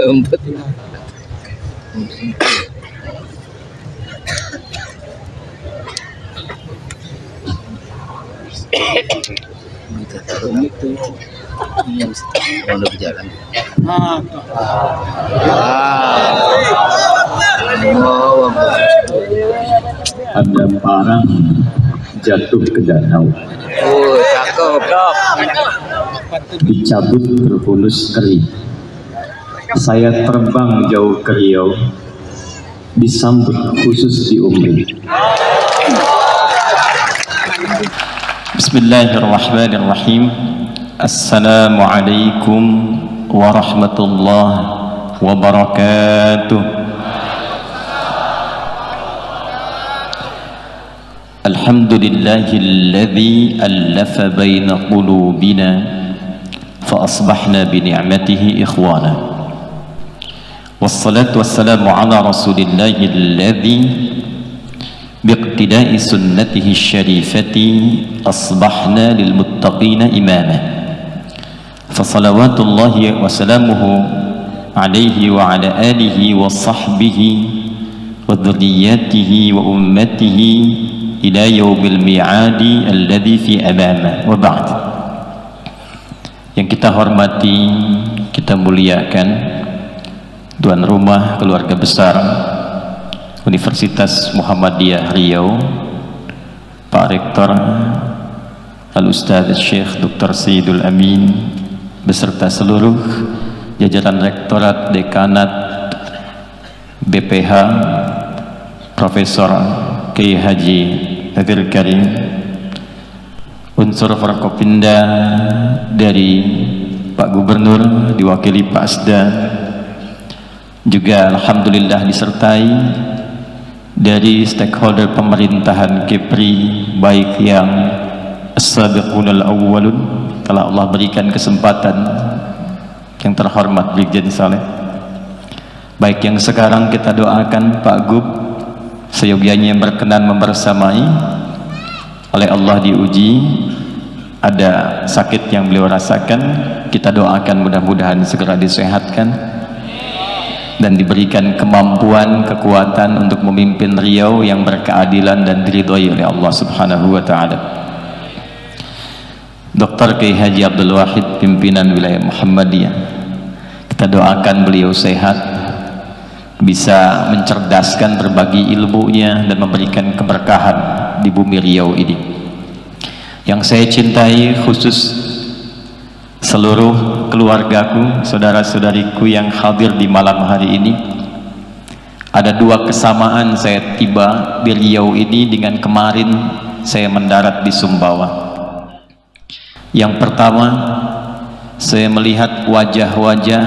Empat. Kita taruh itu. Iya, mau berjalan. Ada parang jatuh ke danau. Oh, cakep. Dicabut berhulus kering. Saya terbang jauh ke Riau, disambut khusus di Umri. Bismillahirrahmanirrahim. Assalamualaikum warahmatullahi wabarakatuh. Alhamdulillahilladzi allafa baina qulubina fa asbahna bi ni'matihi ikhwana. Wassalatu wassalamu ala rasulillahilladzi biiqtida'i sunnatihi syarifati asbahna lil muttaqina imama. Fasalawatullahi wa salamuhu alaihi wa ala alihi wa sahbihi wa dhurriyyatihi wa ummatihi ila yaumil mi'adi alladhi fi amama. Wa ba'd. Yang kita hormati, kita muliakan tuan rumah keluarga besar Universitas Muhammadiyah Riau, Pak Rektor Al-Ustaz Syekh Dr. Sayyidul Amin beserta seluruh jajaran rektorat, dekanat, BPH, Profesor Kiai Haji Hafil Karim, unsur Forkopimda dari Pak Gubernur diwakili Pak Asda, juga alhamdulillah disertai dari stakeholder pemerintahan Kepri, baik yang as-sabiqunal awwalun, telah Allah berikan kesempatan, yang terhormat Brigjen Saleh, baik yang sekarang kita doakan Pak Gub seyogyanya yang berkenan membersamai, oleh Allah diuji ada sakit yang beliau rasakan, kita doakan mudah-mudahan segera disehatkan dan diberikan kemampuan, kekuatan untuk memimpin Riau yang berkeadilan dan diridhoi oleh Allah Subhanahu wa taala. Dr. Kiai Haji Abdul Wahid, pimpinan wilayah Muhammadiyah, kita doakan beliau sehat, bisa mencerdaskan berbagi ilmunya dan memberikan keberkahan di bumi Riau ini. Yang saya cintai khusus seluruh keluargaku, saudara-saudariku yang hadir di malam hari ini, ada dua kesamaan saya tiba di Riau ini dengan kemarin saya mendarat di Sumbawa. Yang pertama, saya melihat wajah-wajah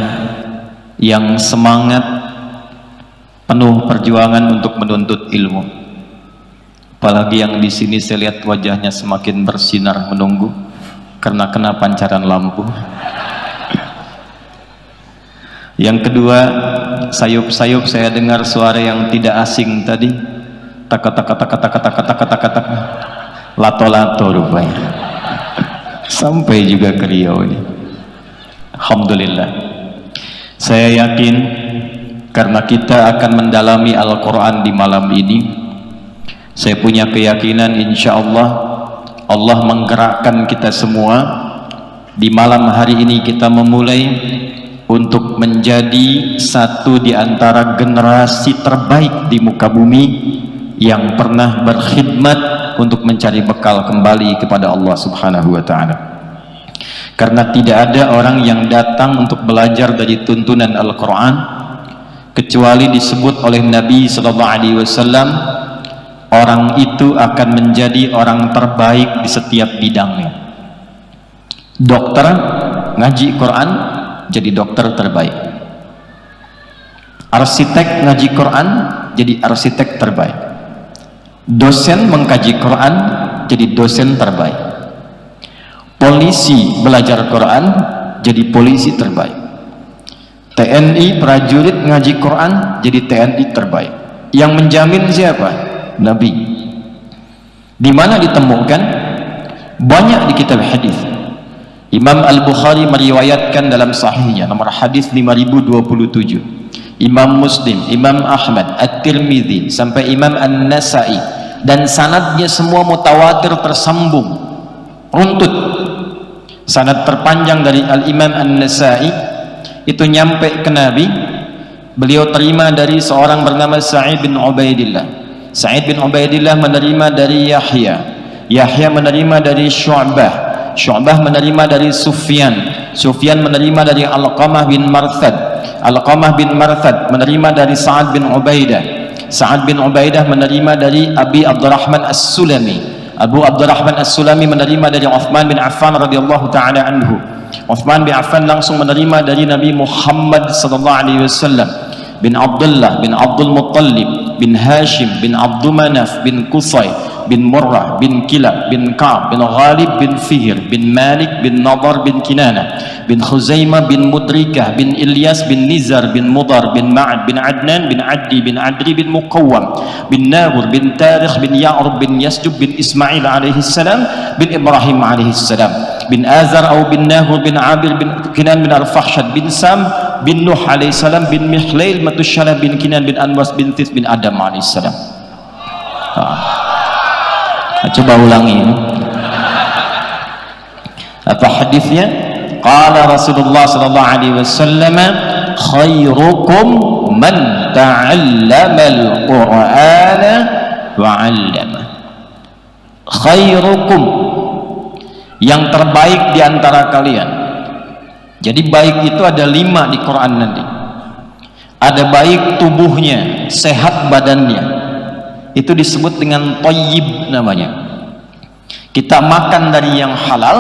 yang semangat, penuh perjuangan untuk menuntut ilmu. Apalagi yang di sini saya lihat wajahnya semakin bersinar menunggu karena kena pancaran lampu. Yang kedua, sayup-sayup saya dengar suara yang tidak asing tadi, tak lato-lato rupanya. Sampai juga ke Riau ini. Alhamdulillah. Saya yakin karena kita akan mendalami Al-Quran di malam ini, saya punya keyakinan insya Allah Allah menggerakkan kita semua di malam hari ini, kita memulai untuk menjadi satu di antara generasi terbaik di muka bumi yang pernah berkhidmat untuk mencari bekal kembali kepada Allah Subhanahu wa ta'ala. Karena tidak ada orang yang datang untuk belajar dari tuntunan Al-Quran kecuali disebut oleh Nabi SAW, orang itu akan menjadi orang terbaik di setiap bidangnya. Dokter ngaji Quran jadi dokter terbaik, arsitek ngaji Quran jadi arsitek terbaik, dosen mengkaji Quran jadi dosen terbaik, polisi belajar Quran jadi polisi terbaik, TNI prajurit ngaji Quran jadi TNI terbaik. Yang menjamin siapa? Nabi. Di mana ditemukan? Banyak di kitab hadis. Imam Al-Bukhari meriwayatkan dalam sahihnya nomor hadis 5027, Imam Muslim, Imam Ahmad, At-Tirmidzi sampai Imam An-Nasa'i, dan sanadnya semua mutawatir tersambung runtut. Sanad terpanjang dari Al-Imam An-Nasa'i itu nyampe ke Nabi, beliau terima dari seorang bernama Sa'id bin Ubaidillah. Sa'id bin Ubaidillah menerima dari Yahya, Yahya menerima dari Syu'bah, Syu'bah menerima dari Sufyan, Sufyan menerima dari Alqamah bin Marthad, Alqamah bin Marthad menerima dari Sa'ad bin Ubaidah, Sa'ad bin Ubaidah menerima dari Abi Abdurrahman As-Sulami, Abu Abdurrahman As-Sulami menerima dari Uthman bin Affan radhiyallahu ta'ala anhu, Uthman bin Affan langsung menerima dari Nabi Muhammad sallallahu alaihi wasallam, bin Abdullah bin Abdul Muttalib bin Hashim bin Abdul Manaf bin Qusay bin Murrah bin Kilab bin Ka'ab bin Ghalib bin Fihr bin Malik bin Nadar bin Kinana bin Khuzaimah bin Mudrikah bin Ilyas bin Nizar bin Mudar bin Ma'ad bin Adnan bin Addi bin Adri bin Muqawwam bin Nawur bin Tarikh bin Ya'rub bin Yasjub bin Ismail alaihi salam bin Ibrahim alaihi salam bin Azar atau bin Nahur bin Abir bin Kinan bin Al-Fahshad bin Sam bin Nuh alaihi salam bin Mihlail Matusyalah bin Kinan bin Anwas bin Tis bin Adam alaihi salam. Coba ulangi apa hadisnya. Qala Rasulullah sallallahu alaihi wasallam, khairukum man ta'allama al-Qur'ana wa 'allama. Khairukum, yang terbaik di antara kalian. Jadi baik itu ada 5 di Quran nanti. Ada baik tubuhnya, sehat badannya, itu disebut dengan thayyib namanya. Kita makan dari yang halal,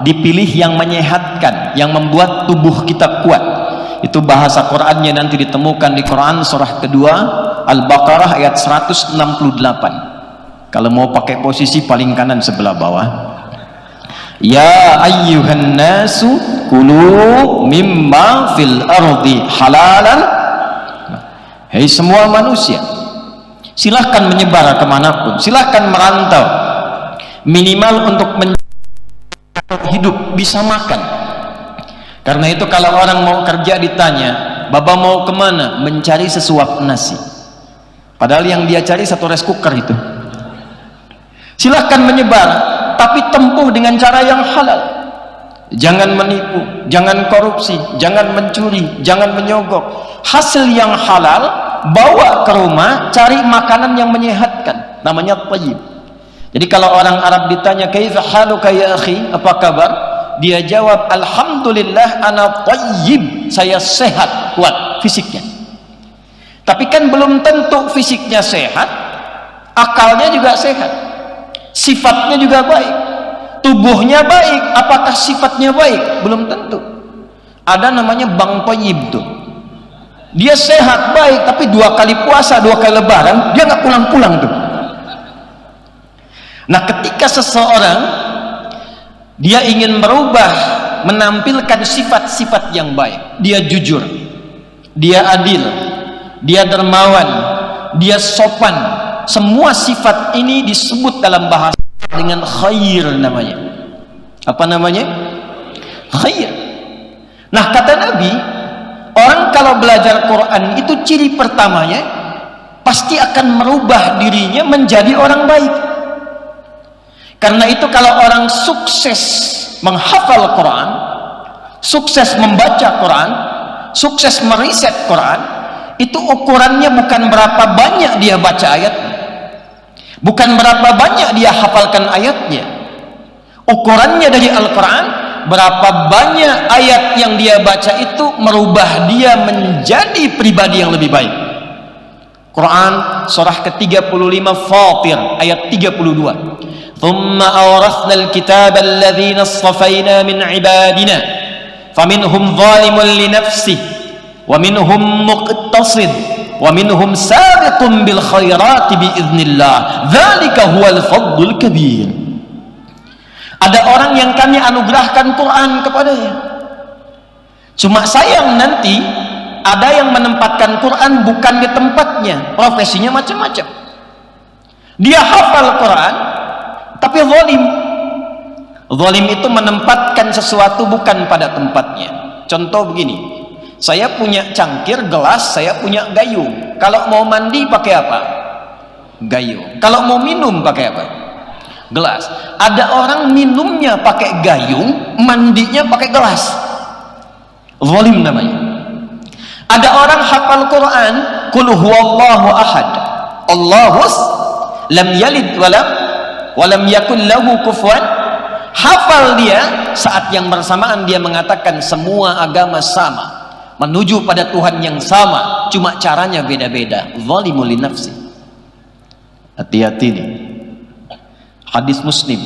dipilih yang menyehatkan, yang membuat tubuh kita kuat. Itu bahasa Qurannya nanti ditemukan di Quran surah kedua Al-Baqarah ayat 168. Kalau mau pakai posisi paling kanan sebelah bawah. Ya ayyuhan nasu kulu mimma fil ardi halalan. Hei semua manusia, silahkan menyebar kemanapun, silahkan merantau, minimal untuk hidup bisa makan. Karena itu kalau orang mau kerja ditanya, Bapak mau kemana? Mencari sesuap nasi, padahal yang dia cari 1 rice cooker itu. Silahkan menyebar, tapi tempuh dengan cara yang halal. Jangan menipu, jangan korupsi, jangan mencuri, jangan menyogok. Hasil yang halal bawa ke rumah, cari makanan yang menyehatkan, namanya thayyib. Jadi kalau orang Arab ditanya kaifa haluka ya akhi, apa kabar? Dia jawab alhamdulillah ana thayyib, saya sehat, kuat fisiknya. Tapi kan belum tentu fisiknya sehat, akalnya juga sehat, sifatnya juga baik. Tubuhnya baik, apakah sifatnya baik? Belum tentu. Ada namanya bang thayyib tuh, dia sehat baik, tapi 2 kali puasa 2 kali lebaran dia nggak pulang-pulang tuh. Nah ketika seseorang dia ingin merubah, menampilkan sifat-sifat yang baik, dia jujur, dia adil, dia dermawan, dia sopan, semua sifat ini disebut dalam bahasa dengan khair namanya. Apa namanya? Khair. Nah kata Nabi, orang kalau belajar Quran itu ciri pertamanya pasti akan merubah dirinya menjadi orang baik. Karena itu kalau orang sukses menghafal Quran, sukses membaca Quran, sukses meriset Quran, itu ukurannya bukan berapa banyak dia baca ayatnya, bukan berapa banyak dia hafalkan ayatnya. Ukurannya dari Al-Quran, berapa banyak ayat yang dia baca itu merubah dia menjadi pribadi yang lebih baik. Quran surah ke-35 Fatir ayat 32. Thumma awrathna al-kitaba alladhina istafayna min ibadina faminhum zalimun li nafsihi wa minhum muqtasid wa minhum sabiqun bil khairati biiznillah dzalika huwal fadlul kabir. Ada orang yang kami anugerahkan Quran kepadanya, cuma sayang nanti ada yang menempatkan Quran bukan di tempatnya, profesinya macam-macam. Dia hafal Quran tapi zalim, Zalim itu menempatkan sesuatu bukan pada tempatnya. Contoh begini, saya punya cangkir, gelas, saya punya gayung. Kalau mau mandi pakai apa? Gayung. Kalau mau minum pakai apa? Gelas. Ada orang minumnya pakai gayung, mandinya pakai gelas. Zalim namanya. Ada orang hafal Quran, qul huwallahu ahad, Allahus lam yalid walam yakul lahu kufuwan. Hafal dia, saat yang bersamaan dia mengatakan semua agama sama, menuju pada Tuhan yang sama, cuma caranya beda-beda. Zalimul li nafsi. Hati-hati nih. Hadis Muslim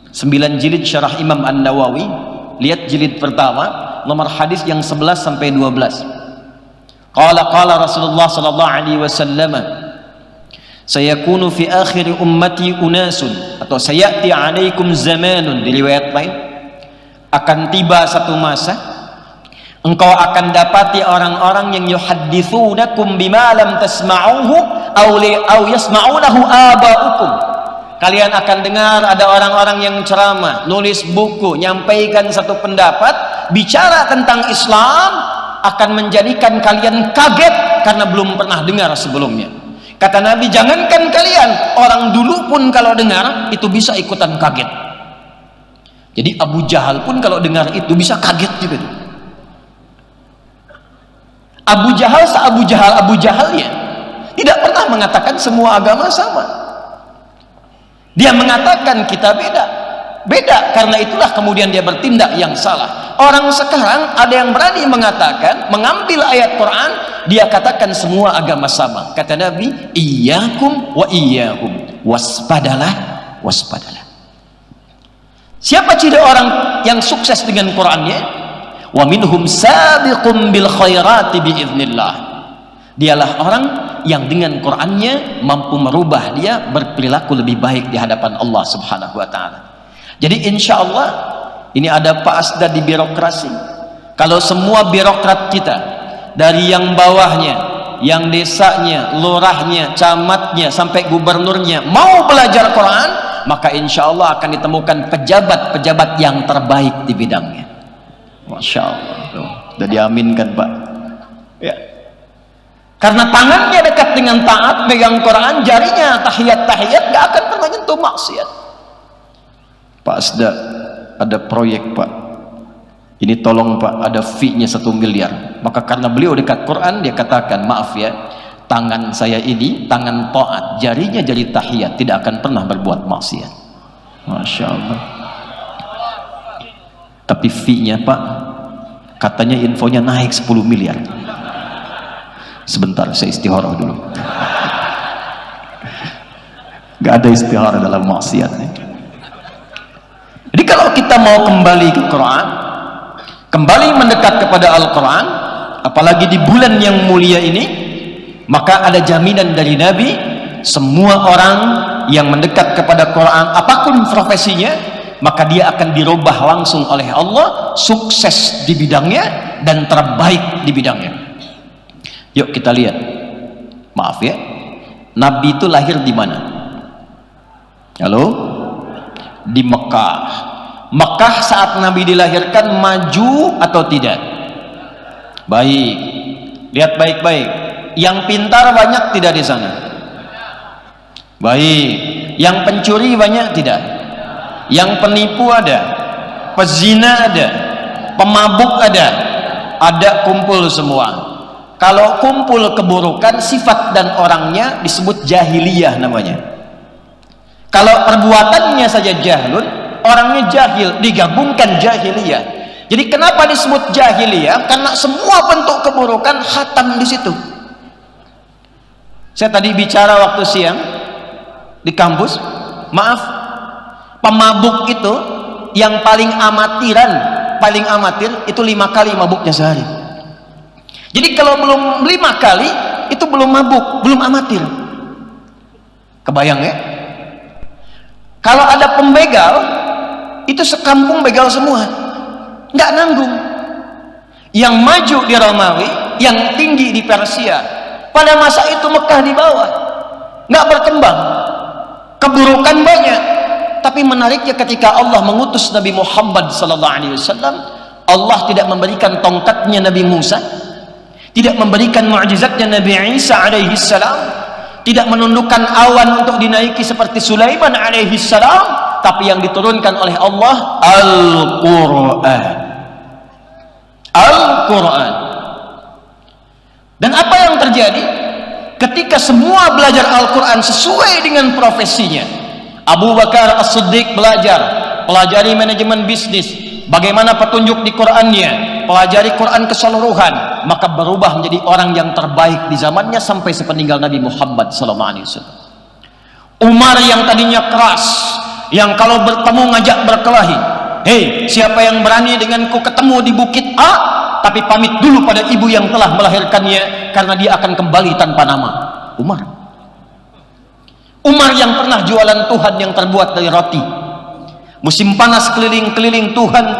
9 jilid syarah Imam An-Nawawi, lihat jilid pertama, nomor hadis yang 11 sampai 12. Qala Rasulullah sallallahu alaihi wasallam, sayakunu fi akhir ummati unasun, atau sayati alaikum zamanun, di riwayat lain, akan tiba satu masa engkau akan dapati orang-orang yang yuhadditsunakum bima lam tasma'uhu aw yasma'unahu aba'ukum. Kalian akan dengar ada orang-orang yang ceramah, nulis buku, nyampaikan satu pendapat, bicara tentang Islam, akan menjadikan kalian kaget karena belum pernah dengar sebelumnya. Kata Nabi, jangankan kalian, orang dulu pun kalau dengar itu bisa ikutan kaget. Jadi Abu Jahal pun kalau dengar itu bisa kaget juga. Abu Jahalnya tidak pernah mengatakan semua agama sama. Dia mengatakan kita beda, karena itulah kemudian dia bertindak yang salah. Orang sekarang ada yang berani mengatakan, mengambil ayat Quran, dia katakan semua agama sama. Kata Nabi, iyyakum wa iyyahum, waspadalah. Siapa ciri orang yang sukses dengan Qurannya? Wa minhum sabiqum bil khairati biiznillah. Dialah orang yang dengan Qurannya mampu merubah dia berperilaku lebih baik di hadapan Allah Subhanahu wa taala. Jadi insya Allah ini ada Pak Asda di birokrasi. Kalau semua birokrat kita, dari yang bawahnya, yang desanya, lurahnya, camatnya, sampai gubernurnya mau belajar Quran, maka insya Allah akan ditemukan pejabat-pejabat yang terbaik di bidangnya. Masya Allah, sudah diaminkan Pak. Ya. Karena tangannya dekat dengan taat, megang Quran, jarinya tahiyat-tahiyat, gak akan pernah nyentuh maksiat. Pak Asda, ada proyek Pak, ini tolong Pak, ada fee-nya 1 miliar. Maka karena beliau dekat Quran, dia katakan, maaf ya, tangan saya ini tangan taat, jarinya jari tahiyat, tidak akan pernah berbuat maksiat. Masya Allah. Tapi fee-nya Pak, katanya infonya naik 10 miliar. Sebentar, saya istikharah dulu. Gak ada istikharah dalam maksiat. Jadi kalau kita mau kembali ke Quran, kembali mendekat kepada Al-Quran, apalagi di bulan yang mulia ini, maka ada jaminan dari Nabi, semua orang yang mendekat kepada Quran, apapun profesinya, maka dia akan dirubah langsung oleh Allah, sukses di bidangnya dan terbaik di bidangnya. Yuk kita lihat. Maaf ya, Nabi itu lahir di mana? Halo? Di Mekah. Mekah saat Nabi dilahirkan maju atau tidak? Baik. Lihat baik-baik. Yang pintar banyak tidak di sana? Baik. Yang pencuri banyak tidak? Yang penipu ada? Pezina ada? Pemabuk ada kumpul semua. Kalau kumpul keburukan, sifat dan orangnya disebut jahiliyah namanya. Kalau perbuatannya saja jahilun, orangnya jahil, digabungkan jahiliyah. Jadi kenapa disebut jahiliyah? Karena semua bentuk keburukan khatam di situ. Saya tadi bicara waktu siang di kampus, maaf, pemabuk itu yang paling amatir itu 5 kali mabuknya sehari. Jadi kalau belum 5 kali itu belum mabuk, belum amatir. Kebayang ya? Kalau ada pembegal, itu sekampung begal semua, nggak nanggung. Yang maju di Romawi, yang tinggi di Persia. Pada masa itu Mekah di bawah, nggak berkembang, keburukan banyak. Tapi menariknya ketika Allah mengutus Nabi Muhammad SAW, Allah tidak memberikan tongkatnya Nabi Musa, tidak memberikan mukjizatnya Nabi Isa alaihissalam, tidak menundukkan awan untuk dinaiki seperti Sulaiman alaihissalam, tapi yang diturunkan oleh Allah Al-Quran. Al-Quran. Dan apa yang terjadi ketika semua belajar Al-Quran sesuai dengan profesinya? Abu Bakar As-Siddiq belajar, pelajari manajemen bisnis, bagaimana petunjuk di Qurannya, pelajari Quran keseluruhan, maka berubah menjadi orang yang terbaik di zamannya sampai sepeninggal Nabi Muhammad SAW. Umar yang tadinya keras, yang kalau bertemu ngajak berkelahi, hei siapa yang berani denganku ketemu di bukit A, tapi pamit dulu pada ibu yang telah melahirkannya, karena dia akan kembali tanpa nama. Umar yang pernah jualan Tuhan yang terbuat dari roti, musim panas keliling-keliling Tuhan,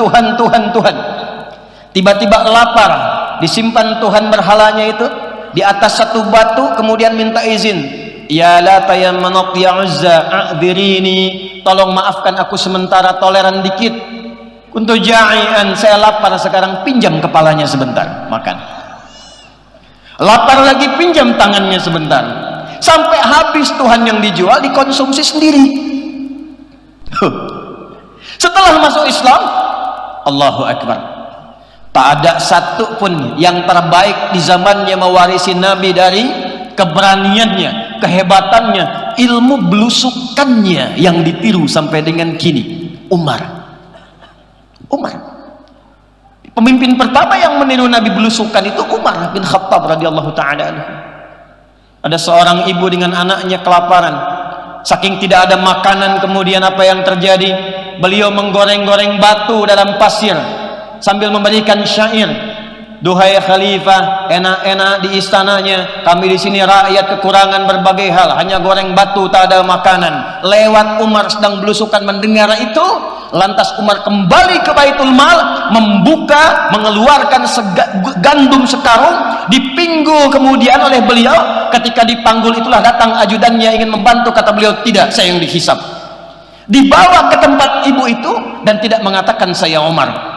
tiba-tiba lapar, disimpan Tuhan berhalanya itu di atas satu batu, kemudian minta izin, ya Lata ya Manat ya Uzza a'dzirini, tolong maafkan aku sementara, toleran dikit, kuntu ja'ian, saya lapar sekarang, pinjam kepalanya sebentar makan. Lapar lagi, pinjam tangannya sebentar, sampai habis Tuhan yang dijual dikonsumsi sendiri. Setelah masuk Islam, Allahu Akbar, tak ada satu pun yang terbaik di zamannya mewarisi Nabi dari keberaniannya, kehebatannya, ilmu belusukannya yang ditiru sampai dengan kini. Umar. Pemimpin pertama yang meniru Nabi belusukan itu Umar bin Khattab radhiyallahu taala anhu. Ada seorang ibu dengan anaknya kelaparan, saking tidak ada makanan, kemudian apa yang terjadi? Beliau menggoreng-goreng batu dalam pasir sambil memberikan syair, duhai khalifah, enak-enak di istananya, kami di sini rakyat kekurangan berbagai hal, hanya goreng batu, tak ada makanan. Lewat Umar sedang belusukan mendengar itu, lantas Umar kembali ke Baitul Mal, membuka, mengeluarkan gandum sekarung, dipinggul kemudian oleh beliau. Ketika dipanggul itulah datang ajudannya ingin membantu, kata beliau, tidak, saya yang dihisap. Dibawa ke tempat ibu itu dan tidak mengatakan saya Umar.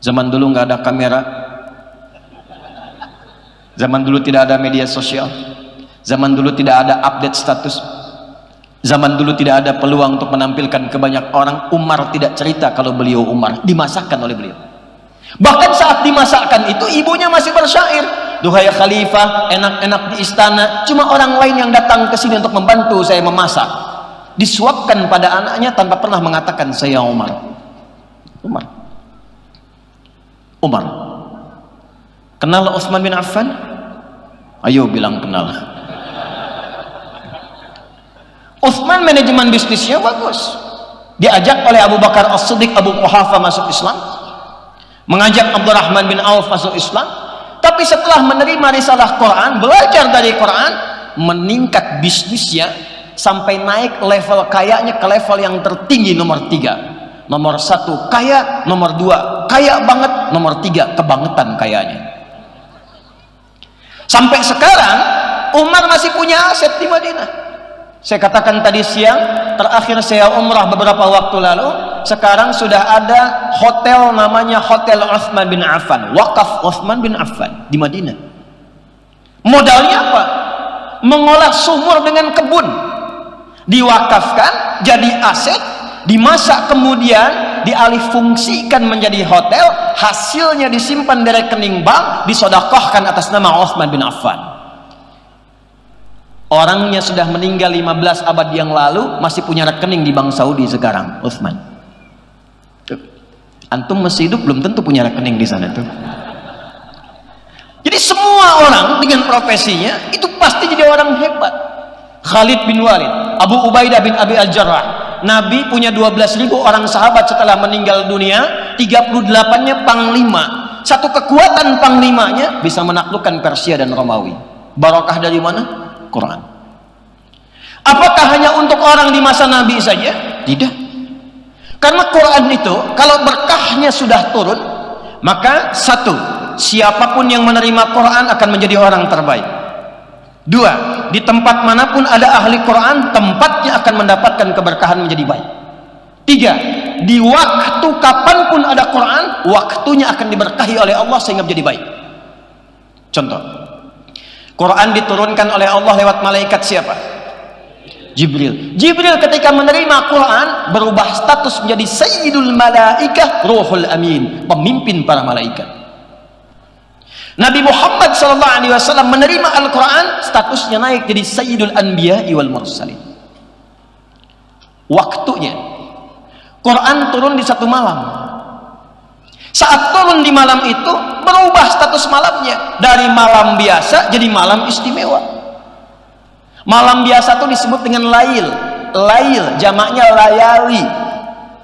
Zaman dulu nggak ada kamera, zaman dulu tidak ada media sosial, zaman dulu tidak ada update status, zaman dulu tidak ada peluang untuk menampilkan ke banyak orang. Umar tidak cerita kalau beliau Umar, dimasakkan oleh beliau. Bahkan saat dimasakkan itu ibunya masih bersyair, duhai khalifah, enak-enak di istana, cuma orang lain yang datang ke sini untuk membantu saya memasak. Disuapkan pada anaknya tanpa pernah mengatakan saya Umar. Umar. Kenal Utsman bin Affan? Ayo bilang kenal. Utsman manajemen bisnisnya bagus, diajak oleh Abu Bakar As-Siddiq, Abu Quhafa masuk Islam, mengajak Abdurrahman bin Auf masuk Islam. Tapi setelah menerima risalah Quran, belajar dari Quran, meningkat bisnisnya sampai naik level kayanya ke level yang tertinggi, nomor 3. Nomor 1 kaya, nomor 2 kaya banget, nomor 3 kebangetan kayanya. Sampai sekarang Umar masih punya aset di Madinah. Saya katakan tadi siang, terakhir saya umrah beberapa waktu lalu, sekarang sudah ada hotel namanya Hotel Utsman bin Affan, wakaf Utsman bin Affan di Madinah. Modalnya apa? Mengolah sumur dengan kebun, diwakafkan jadi aset, dimasak kemudian dialih fungsikan menjadi hotel, hasilnya disimpan di rekening bank, disedekahkan atas nama Utsman bin Affan. Orangnya sudah meninggal 15 abad yang lalu, masih punya rekening di Bank Saudi sekarang, Utsman. Antum masih hidup belum tentu punya rekening di sana tuh. Jadi semua orang dengan profesinya itu pasti jadi orang hebat. Khalid bin Walid, Abu Ubaidah bin Abi Al-Jarrah, Nabi punya 12.000 orang sahabat setelah meninggal dunia, 38-nya panglima. Satu kekuatan panglimanya bisa menaklukkan Persia dan Romawi. Barokah dari mana? Quran. Apakah hanya untuk orang di masa Nabi saja? Tidak. Karena Quran itu kalau berkahnya sudah turun, maka satu, siapapun yang menerima Quran akan menjadi orang terbaik. Dua, di tempat manapun ada ahli Quran, tempatnya akan mendapatkan keberkahan menjadi baik. Tiga, di waktu kapanpun ada Quran, waktunya akan diberkahi oleh Allah sehingga menjadi baik. Contoh, Quran diturunkan oleh Allah lewat malaikat siapa? Jibril. Jibril ketika menerima Quran berubah status menjadi Sayyidul Malaikah Ruhul Amin, pemimpin para malaikat. Nabi Muhammad SAW menerima Al-Quran, statusnya naik jadi Sayyidul Anbiya wal Mursalin. Waktunya Quran turun di satu malam. Saat turun di malam itu berubah status malamnya dari malam biasa jadi malam istimewa. Malam biasa itu disebut dengan lail. Lail jamaknya layali.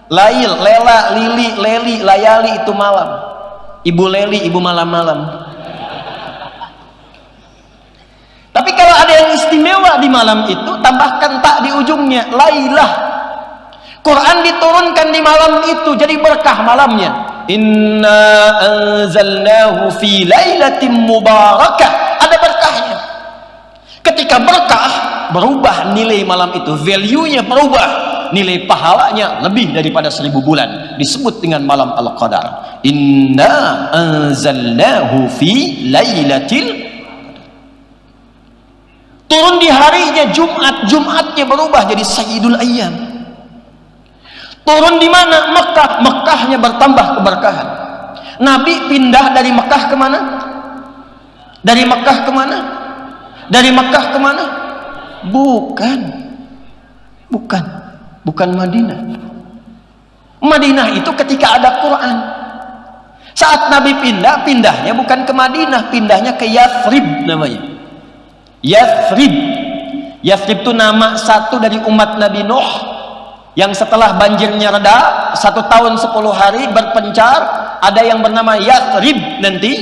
Lail, lela, lili, leli, layali itu malam. Ibu Leli, ibu malam-malam. Tapi kalau ada yang istimewa di malam itu, tambahkan tak di ujungnya, lailah. Quran diturunkan di malam itu, jadi berkah malamnya. Inna anzalnahu fi lailatin mubarakah. Ada berkahnya. Ketika berkah, berubah nilai malam itu, value-nya berubah, nilai pahalanya lebih daripada 1000 bulan. Disebut dengan malam Al-Qadar. Inna anzalnahu fi lailatil, turun di harinya Jumat, Jumatnya berubah jadi Sayyidul Ayyam. Turun di mana? Mekah, Mekahnya bertambah keberkahan. Nabi pindah dari Mekah kemana? Dari Mekah kemana? Dari Mekah kemana? Bukan Madinah. Madinah itu ketika ada Quran. Saat Nabi pindah, pindahnya bukan ke Madinah, pindahnya ke Yathrib namanya. Yathrib. Yathrib itu nama satu dari umat Nabi Nuh yang setelah banjirnya reda 1 tahun 10 hari berpencar, ada yang bernama Yathrib nanti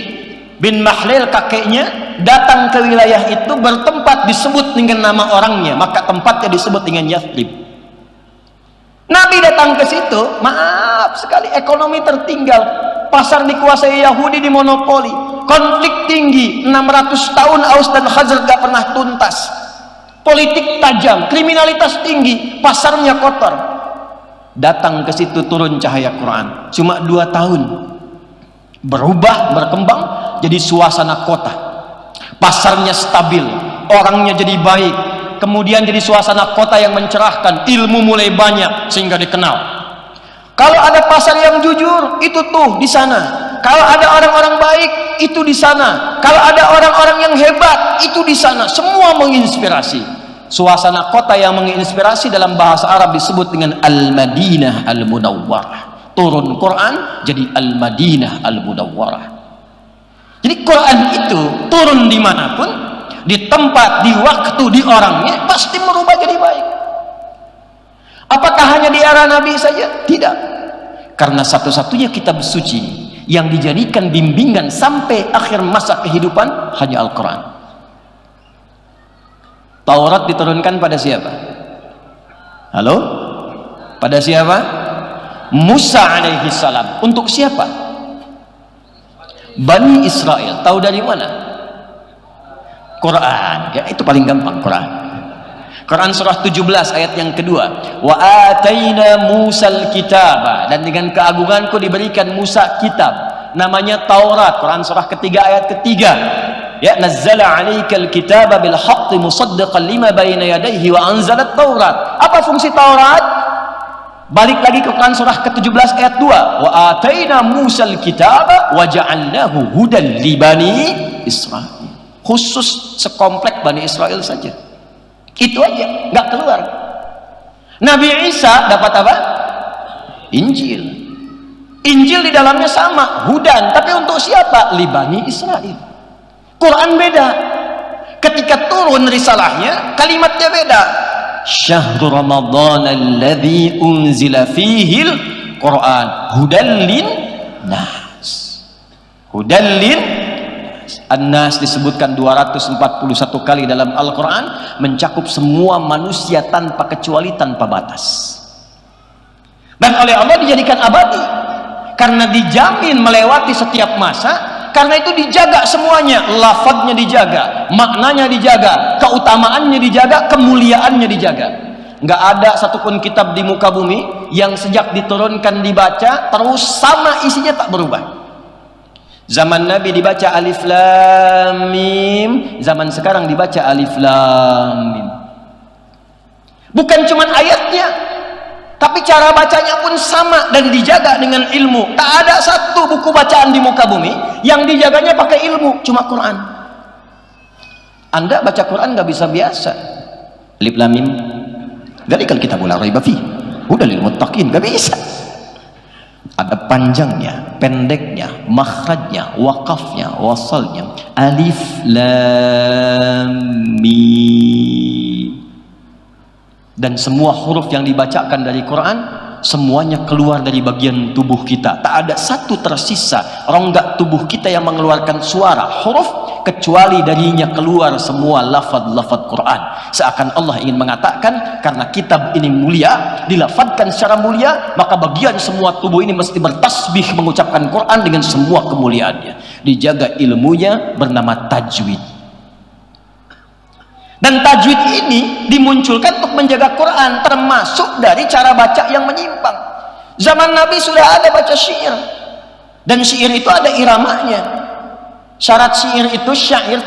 bin Mahlil kakeknya datang ke wilayah itu bertempat disebut dengan nama orangnya, maka tempatnya disebut dengan Yathrib. Nabi datang ke situ, maaf sekali ekonomi tertinggal, pasar dikuasai Yahudi, dimonopoli, konflik tinggi, 600 tahun Aus dan Khazraj gak pernah tuntas, politik tajam, kriminalitas tinggi, pasarnya kotor. Datang ke situ turun cahaya Quran, cuma 2 tahun berubah, berkembang jadi suasana kota, pasarnya stabil, orangnya jadi baik, kemudian jadi suasana kota yang mencerahkan, ilmu mulai banyak sehingga dikenal. Kalau ada pasar yang jujur, itu tuh di sana. Kalau ada orang-orang baik, itu di sana. Kalau ada orang-orang yang hebat, itu di sana. Semua menginspirasi. Suasana kota yang menginspirasi dalam bahasa Arab disebut dengan Al-Madinah Al-Munawwarah. Turun Quran jadi Al-Madinah Al-Munawwarah. Jadi Quran itu turun dimanapun, di tempat, di waktu, di orangnya, pasti merubah jadi baik. Apakah hanya di era Nabi saja? Tidak. Karena satu-satunya kitab suci yang dijadikan bimbingan sampai akhir masa kehidupan hanya Al-Quran. Taurat diturunkan pada siapa? Halo? Pada siapa? Musa alaihi salam. Untuk siapa? Bani Israel. Tahu dari mana? Quran. Ya, itu paling gampang, Quran. Quran surah 17 ayat yang kedua. Wa ataina Musal kitaba, dan dengan keagunganku diberikan Musa kitab namanya Taurat. Quran surah ketiga ayat ketiga. Ya, nazzala 'alaikal kitaba bil haqqi musaddiqan lima baina yadayhi wa anzalat Taurat. Apa fungsi Taurat? Balik lagi ke Quran surah ke-17 ayat 2. Wa ataina Musal kitaba wa ja'alnahu hudan li bani Israil. Khusus sekomplek Bani Israel saja. Itu aja, nggak keluar. Nabi Isa dapat apa? Injil. Injil di dalamnya sama, hudan, tapi untuk siapa? Li Bani Israil. Quran beda. Ketika turun risalahnya, kalimatnya beda. Syahrul Ramadan alladzi unzila fihil Quran hudan lin nas. Hudan lin An-Nas disebutkan 241 kali dalam Al-Quran, mencakup semua manusia tanpa kecuali, tanpa batas. Dan oleh Allah dijadikan abadi karena dijamin melewati setiap masa, Karena itu dijaga semuanya, lafadznya dijaga, maknanya dijaga, keutamaannya dijaga, kemuliaannya dijaga. Nggak ada satupun kitab di muka bumi yang sejak diturunkan dibaca terus sama isinya, tak berubah. Zaman Nabi dibaca alif lam mim, zaman sekarang dibaca alif lam mim. Bukan cuma ayatnya, tapi cara bacanya pun sama dan dijaga dengan ilmu. Tak ada satu buku bacaan di muka bumi yang dijaganya pakai ilmu, cuma Quran. Anda baca Quran nggak bisa biasa. Alif lam mim, dzalikal kitabul la raiba fihi, hudal lil muttaqin, nggak bisa. Ada panjangnya, pendeknya, makhrajnya, wakafnya, wasalnya. Alif lam mim. Dan semua huruf yang dibacakan dari Quran semuanya keluar dari bagian tubuh kita. Tak ada satu tersisa rongga tubuh kita yang mengeluarkan suara huruf, kecuali darinya keluar semua lafaz-lafaz Quran. Seakan Allah ingin mengatakan, karena kitab ini mulia, dilafadzkan secara mulia, maka bagian semua tubuh ini mesti bertasbih mengucapkan Quran dengan semua kemuliaannya. Dijaga ilmunya, bernama tajwid. Dan tajwid ini dimunculkan untuk menjaga Quran, termasuk dari cara baca yang menyimpang. Zaman Nabi sudah ada baca syair, dan syair itu ada iramanya. Syarat syair itu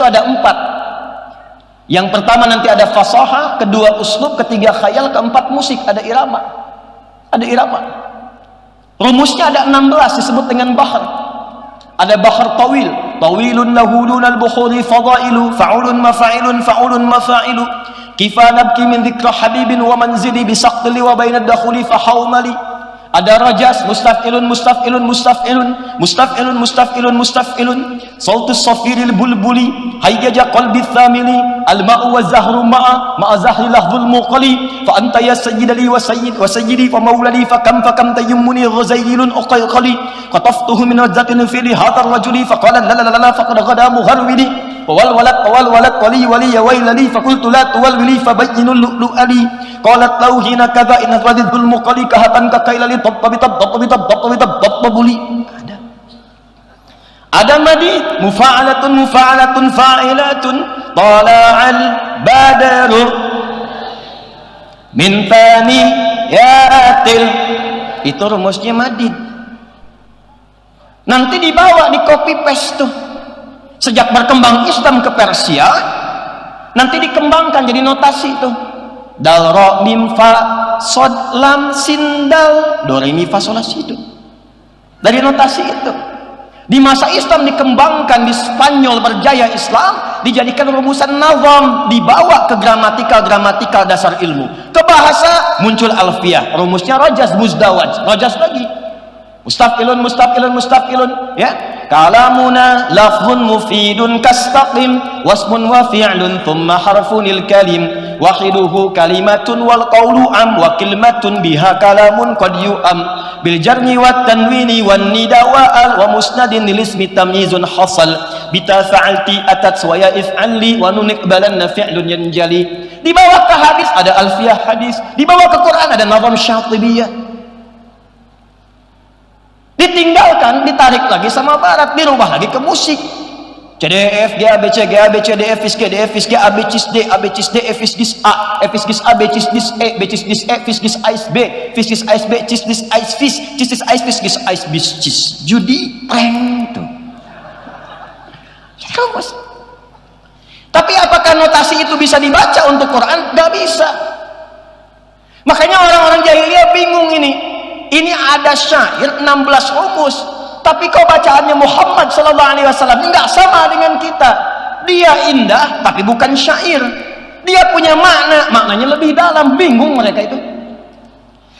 ada 4. Yang pertama nanti ada fasaha, kedua uslub, ketiga khayal, keempat musik, ada irama. Ada irama. Rumusnya ada 16, disebut dengan bahar. Ada bahar tawil, tawilun lahu dunal bukhuri fadailu, fa'ulun mafa'ilun fa'ulun mafa'ilu, kifa nabki min dhikra habibin wa manzili bisaqtili wa bainad dakhuli fahawmali. Ada rajas, mustaf'ilun mustaf'ilun mustaf'ilun mustaf'ilun mustaf'ilun mustaf'ilun, sautus safiril bulbuli, hayyaja qalbi thamili, al-ma'u wa zahru ma'a zahri lahzul muqali, fa anta ya sayyidali wa sayyidi fa maulali, fa kam tayammuni ghazailun uqayqali, qataftuhu min radzatin fi hadha ar-rajuli fa qala la la la faqad ghada muharwili, wal walad wali ya wailali, fa qultu la tuwalwili fa bayyinul lu'lu'ali, qalat lahu hina kadha in hadhul muqali kahatan ka kailali tabuli. Ada madi mufa'alatun fa'ilatun, tala'al badru min thaniyatil. Itu rumusnya madid. Nanti dibawa di copy paste tuh. Sejak berkembang Islam ke Persia, nanti dikembangkan jadi notasi tuh. Dal ro mim fa sod lam sin dal, do re mi fa sol la si do. Dari notasi itu. Di masa Islam dikembangkan, di Spanyol berjaya Islam, dijadikan rumusan nazam, dibawa ke gramatikal dasar ilmu. Ke bahasa muncul alfiyah, rumusnya rajas muzdawaj, rajas lagi. Mustaf'ilun ya. Kalamuna lafzun mufidun kastaqim, wasmun wa fi'lun thumma harfunil kalim, wahiduhu kalimatun wal qawlu am, wa kalimatun biha kalamun qad yu'am, bil jarni wat tanwini wan nida wa al, wa musnadin lil ismi tamyizun hasal, bita fa'alti atat wa ya if'alli, wa nun iqbalanna fi'lun yanjali. Di bawah ke hadis ada alfiyah hadis, di bawah ke Quran ada nazam syatibiyah. Ditinggalkan, ditarik lagi sama barat, dirubah lagi ke musik. CDF, G, A, B, C, G, A, B, C, D, F, G, D, F, G, A, B, C, D, A, B, C, D, F, G, A, F, G, A, B, C, D, E, B, C, D, E, F, G, A, B, F, G, A, B, C, D, A, F, G, A, B, C, judi, prank tuh. Terus. Tapi apakah notasi itu bisa dibaca untuk Quran? Gak bisa. Makanya orang-orang jahiliyah bingung ini. Ini ada syair 16 rumus, tapi kok bacaannya Muhammad sallallahu alaihi wasallam enggak sama dengan kita. Dia indah tapi bukan syair. Dia punya maknanya lebih dalam, bingung mereka itu.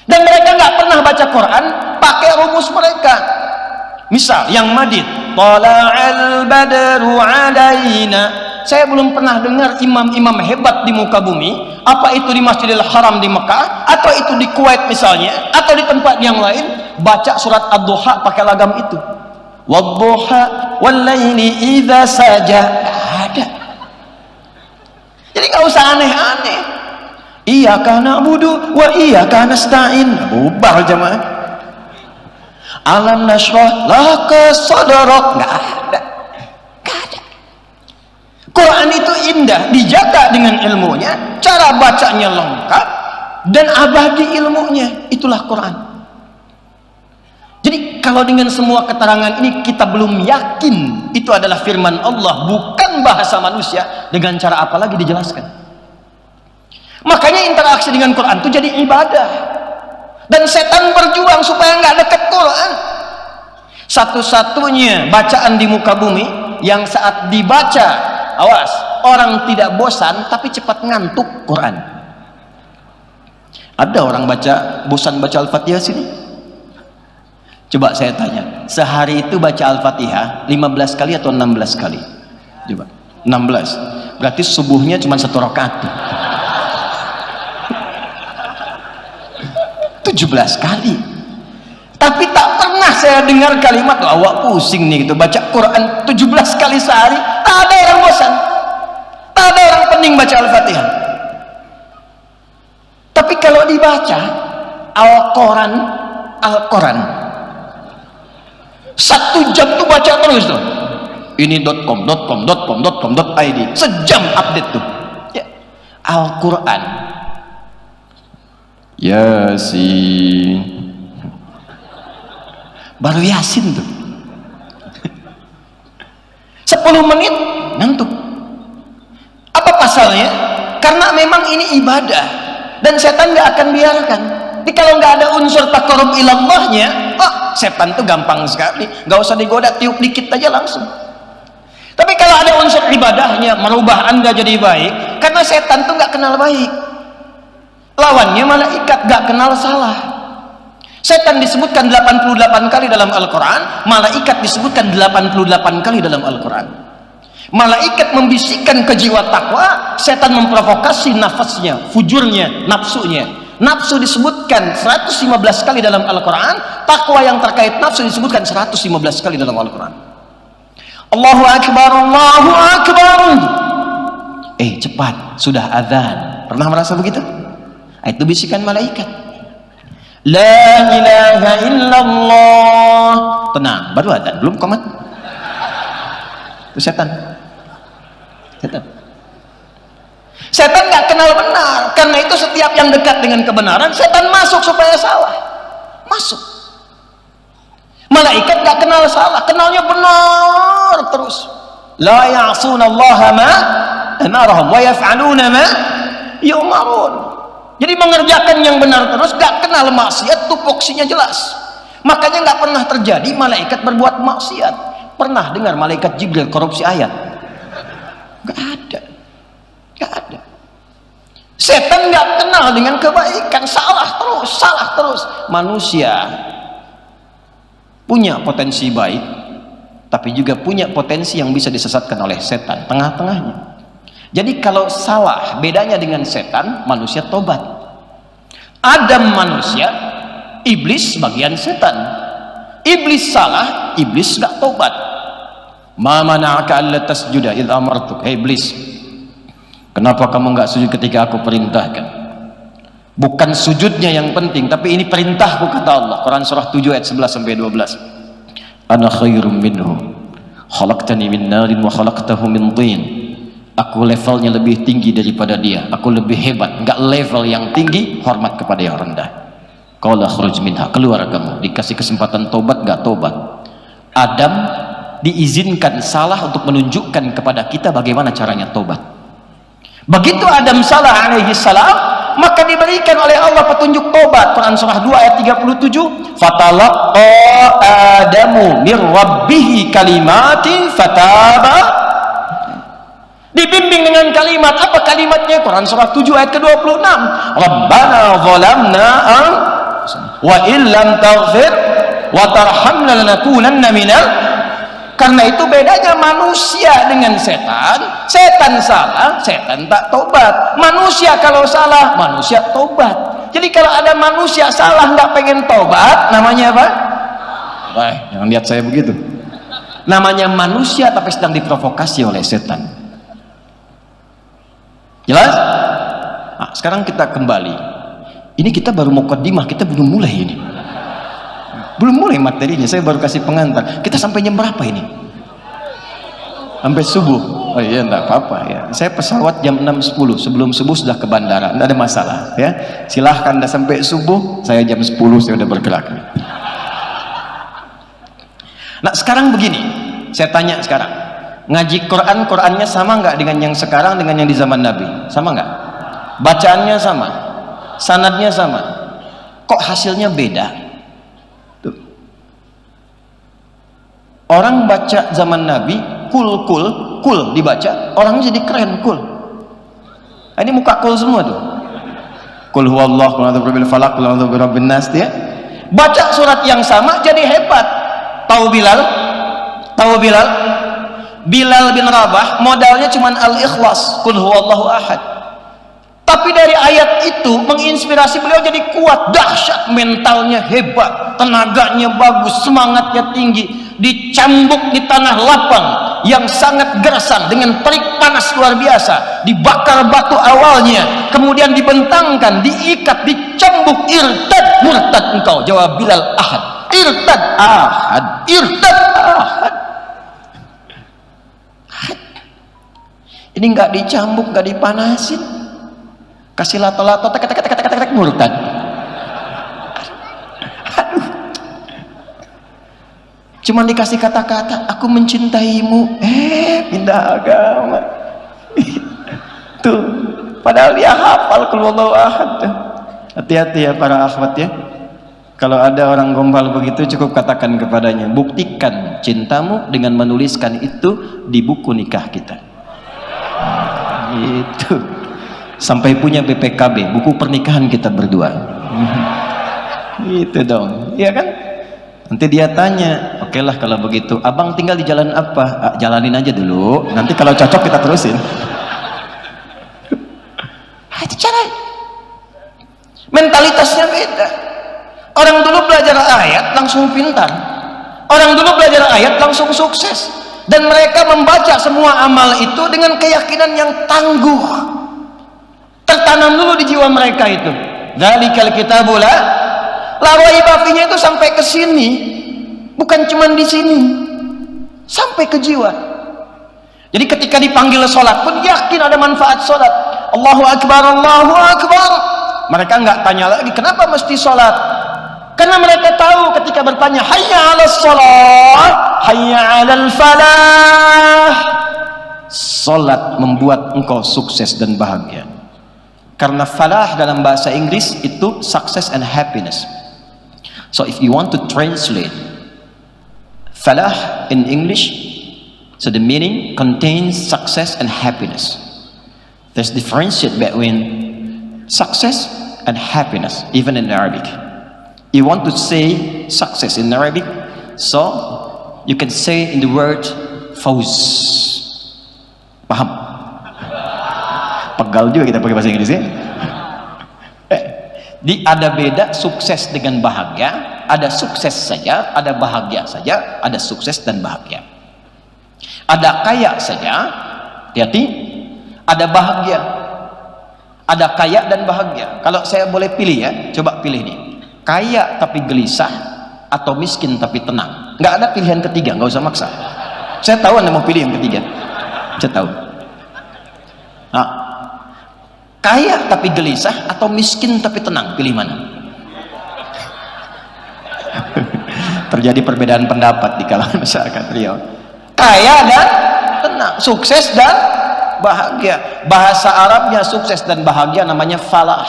Dan mereka enggak pernah baca Quran pakai rumus mereka. Misal yang madid, tala'al badru alaina. Saya belum pernah dengar imam-imam hebat di muka bumi, apa itu di Masjidil Haram di Mekah, atau itu di Kuwait misalnya, atau di tempat yang lain, baca surat Ad-Duha pakai lagam itu. Wadduha wallaili idza saja. Ada. Jadi nggak usah aneh-aneh. Iyyaka na'budu wa iyyaka nasta'in. Bubar jemaah. Alam nashrah laka sadrak. Nggak ada. Quran itu indah, dijaga dengan ilmunya, cara bacanya lengkap dan abadi ilmunya. Itulah Quran. Jadi kalau dengan semua keterangan ini kita belum yakin itu adalah firman Allah, bukan bahasa manusia, dengan cara apa lagi dijelaskan? Makanya interaksi dengan Quran itu jadi ibadah. Dan setan berjuang supaya nggak dekat Quran. Satu-satunya bacaan di muka bumi yang saat dibaca, awas, orang tidak bosan tapi cepat ngantuk, Quran. Ada orang bosan baca Al-Fatihah sini? Coba saya tanya, sehari itu baca Al-Fatihah 15 kali atau 16 kali? Coba, 16. Berarti subuhnya cuma 1 rakaat. 17 kali. Tapi tak pernah saya dengar kalimat, awak pusing nih gitu, baca Quran 17 kali sehari. Tak ada orang bosan, tak ada orang pening baca Al-Fatihah. Tapi kalau dibaca Al-Quran 1 jam tuh baca terus tuh. Ini .com.id, sejam update tuh. Ya. Al-Quran, Yasin, baru Yasin tuh 10 menit ngantuk. Apa pasalnya? Karena memang ini ibadah dan setan gak akan biarkan. Jadi kalau nggak ada unsur taqarrub ilallahnya, setan tuh gampang sekali, nggak usah digoda, tiup dikit aja langsung. Tapi kalau ada unsur ibadahnya, merubah anda jadi baik, karena setan tuh nggak kenal baik, lawannya malaikat, nggak kenal salah. Setan disebutkan 88 kali dalam Al-Quran, malaikat disebutkan 88 kali dalam Al-Quran. Malaikat membisikkan ke jiwa takwa, setan memprovokasi nafasnya, fujurnya, nafsunya. Nafsu disebutkan 115 kali dalam Al-Quran, takwa yang terkait nafsu disebutkan 115 kali dalam Al-Quran. Allahu Akbar, Allahu Akbar. Cepat, sudah azan. Pernah merasa begitu? Itu bisikan malaikat. La ilaha illallah. Tenang, baru azan, belum komat. Itu setan. Setan nggak kenal benar, karena itu setiap yang dekat dengan kebenaran setan masuk supaya salah, masuk. Malaikat nggak kenal salah, kenalnya benar terus. La ya'sunallaha ma amarahum wa yaf'aluna ma yu'marun. Jadi mengerjakan yang benar terus, nggak kenal maksiat, tupoksinya jelas. Makanya nggak pernah terjadi malaikat berbuat maksiat. Pernah dengar malaikat Jibril korupsi ayat? Nggak ada. Gak ada. Setan gak kenal dengan kebaikan, salah terus. Manusia punya potensi baik, tapi juga punya potensi yang bisa disesatkan oleh setan, tengah-tengahnya. Jadi kalau salah, bedanya dengan setan, manusia tobat. Adam manusia, iblis bagian setan. Iblis salah, iblis gak tobat. Ma mana'aka alla tasjuda idh amartuk. Hei iblis, kenapa kamu nggak sujud ketika aku perintahkan? Bukan sujudnya yang penting, tapi ini perintahku, kata Allah. Quran surah 7 ayat 11-12. Ana khairum minhu, khalaqtani min narin wa khalaqtahu min tin. Aku levelnya lebih tinggi daripada dia. Aku lebih hebat. Nggak level yang tinggi, hormat kepada yang rendah. Qala khruj minha, keluar kamu. Dikasih kesempatan tobat, nggak tobat. Adam diizinkan salah untuk menunjukkan kepada kita bagaimana caranya tobat. Begitu Adam salah alaihi salam, maka diberikan oleh Allah petunjuk tobat. Quran surah 2 ayat 37, fatalaqa Adamu mir rabbih kalimatin fataba. Dibimbing dengan kalimat. Apa kalimatnya? Quran surah 7 ayat ke-26, Rabbana zalamna wa illam taghfir wa tarhamna lanakunanna minal. Karena itu bedanya manusia dengan setan. Setan salah, setan tak tobat. Manusia kalau salah, manusia tobat. Jadi kalau ada manusia salah nggak pengen tobat, namanya apa? Jangan lihat saya begitu. Namanya manusia tapi sedang diprovokasi oleh setan. Jelas? Nah, sekarang kita kembali. Ini kita baru muqaddimah, kita belum mulai ini. Belum mulai materinya, saya baru kasih pengantar. Kita sampai jam berapa ini? Sampai subuh. Oh iya, enggak apa-apa ya. Saya pesawat jam 6.10, sebelum subuh sudah ke bandara, enggak ada masalah ya. Silahkan dah sampai subuh, saya jam 10 saya udah bergerak. Nah, sekarang begini, saya tanya sekarang. Ngaji Qurannya sama nggak dengan yang sekarang dengan yang di zaman Nabi? Sama nggak? Bacaannya sama, sanadnya sama. Kok hasilnya beda? Tuh. Orang baca zaman Nabi kul dibaca, orangnya jadi keren kul. Nah, ini muka kul semua tuh. Kul huwallahu, qul a'udzu birabbil falaq, qul a'udzu birabbin nas ya. Baca surat yang sama jadi hebat. Tahu Bilal? Tahu Bilal? Bilal bin Rabah modalnya cuman al-ikhlas, qul huwallahu ahad. Tapi dari ayat itu menginspirasi beliau jadi kuat, dahsyat, mentalnya hebat, tenaganya bagus, semangatnya tinggi. Dicambuk di tanah lapang yang sangat gersang dengan terik panas luar biasa, dibakar batu awalnya, kemudian dibentangkan, diikat, dicambuk. Irtad murtad engkau, jawab Bilal, ahad. Irtad ahad, irtad ahad. Ini nggak dicambuk, nggak dipanasin, kasih lato-lato, tek murtad. Aduh. Cuman dikasih kata-kata, aku mencintaimu, pindah agama. Tuh, padahal dia hafal kulullahu ahad. Hati-hati ya para akhwat ya. Kalau ada orang gombal begitu, cukup katakan kepadanya, buktikan cintamu dengan menuliskan itu di buku nikah kita. Itu sampai punya BPKB, buku pernikahan kita berdua. Itu dong, iya kan? Nanti dia tanya, oke lah kalau begitu, abang tinggal di jalan apa? Jalanin aja dulu, nanti kalau cocok kita terusin. Itu cara mentalitasnya beda. Orang dulu belajar ayat langsung pintar, orang dulu belajar ayat langsung sukses. Dan mereka membaca semua amal itu dengan keyakinan yang tangguh, tertanam dulu di jiwa mereka itu. Dzalikal kitabu la raiba fihi, itu sampai ke sini, bukan cuma di sini, sampai ke jiwa. Jadi ketika dipanggil sholat pun yakin ada manfaat sholat. Allahu akbar, Allahu akbar. Mereka nggak tanya lagi kenapa mesti sholat, karena mereka tahu ketika bertanya hayya 'alas shalah, hayya 'alal falah, salat membuat engkau sukses dan bahagia. Karena falah dalam bahasa Inggris itu success and happiness. So if you want to translate falah in English, so the meaning contains success and happiness. There's differentiate between success and happiness even in Arabic. You want to say success in Arabic, so you can say in the word fawz. Paham? Pegal juga kita pakai bahasa Inggris ya. Ada beda sukses dengan bahagia, ada sukses saja, ada bahagia saja, ada sukses dan bahagia. Ada kaya saja, hati-hati, ada bahagia. Ada kaya dan bahagia. Kalau saya boleh pilih ya, coba pilih nih. Kaya tapi gelisah atau miskin tapi tenang. Nggak ada pilihan ketiga, nggak usah maksa. Saya tahu Anda mau pilih yang ketiga, saya tahu. Nah, kaya tapi gelisah atau miskin tapi tenang, pilih mana? Terjadi perbedaan pendapat di kalangan masyarakat Riau. Kaya dan tenang, sukses dan bahagia. Bahasa Arabnya sukses dan bahagia namanya falah.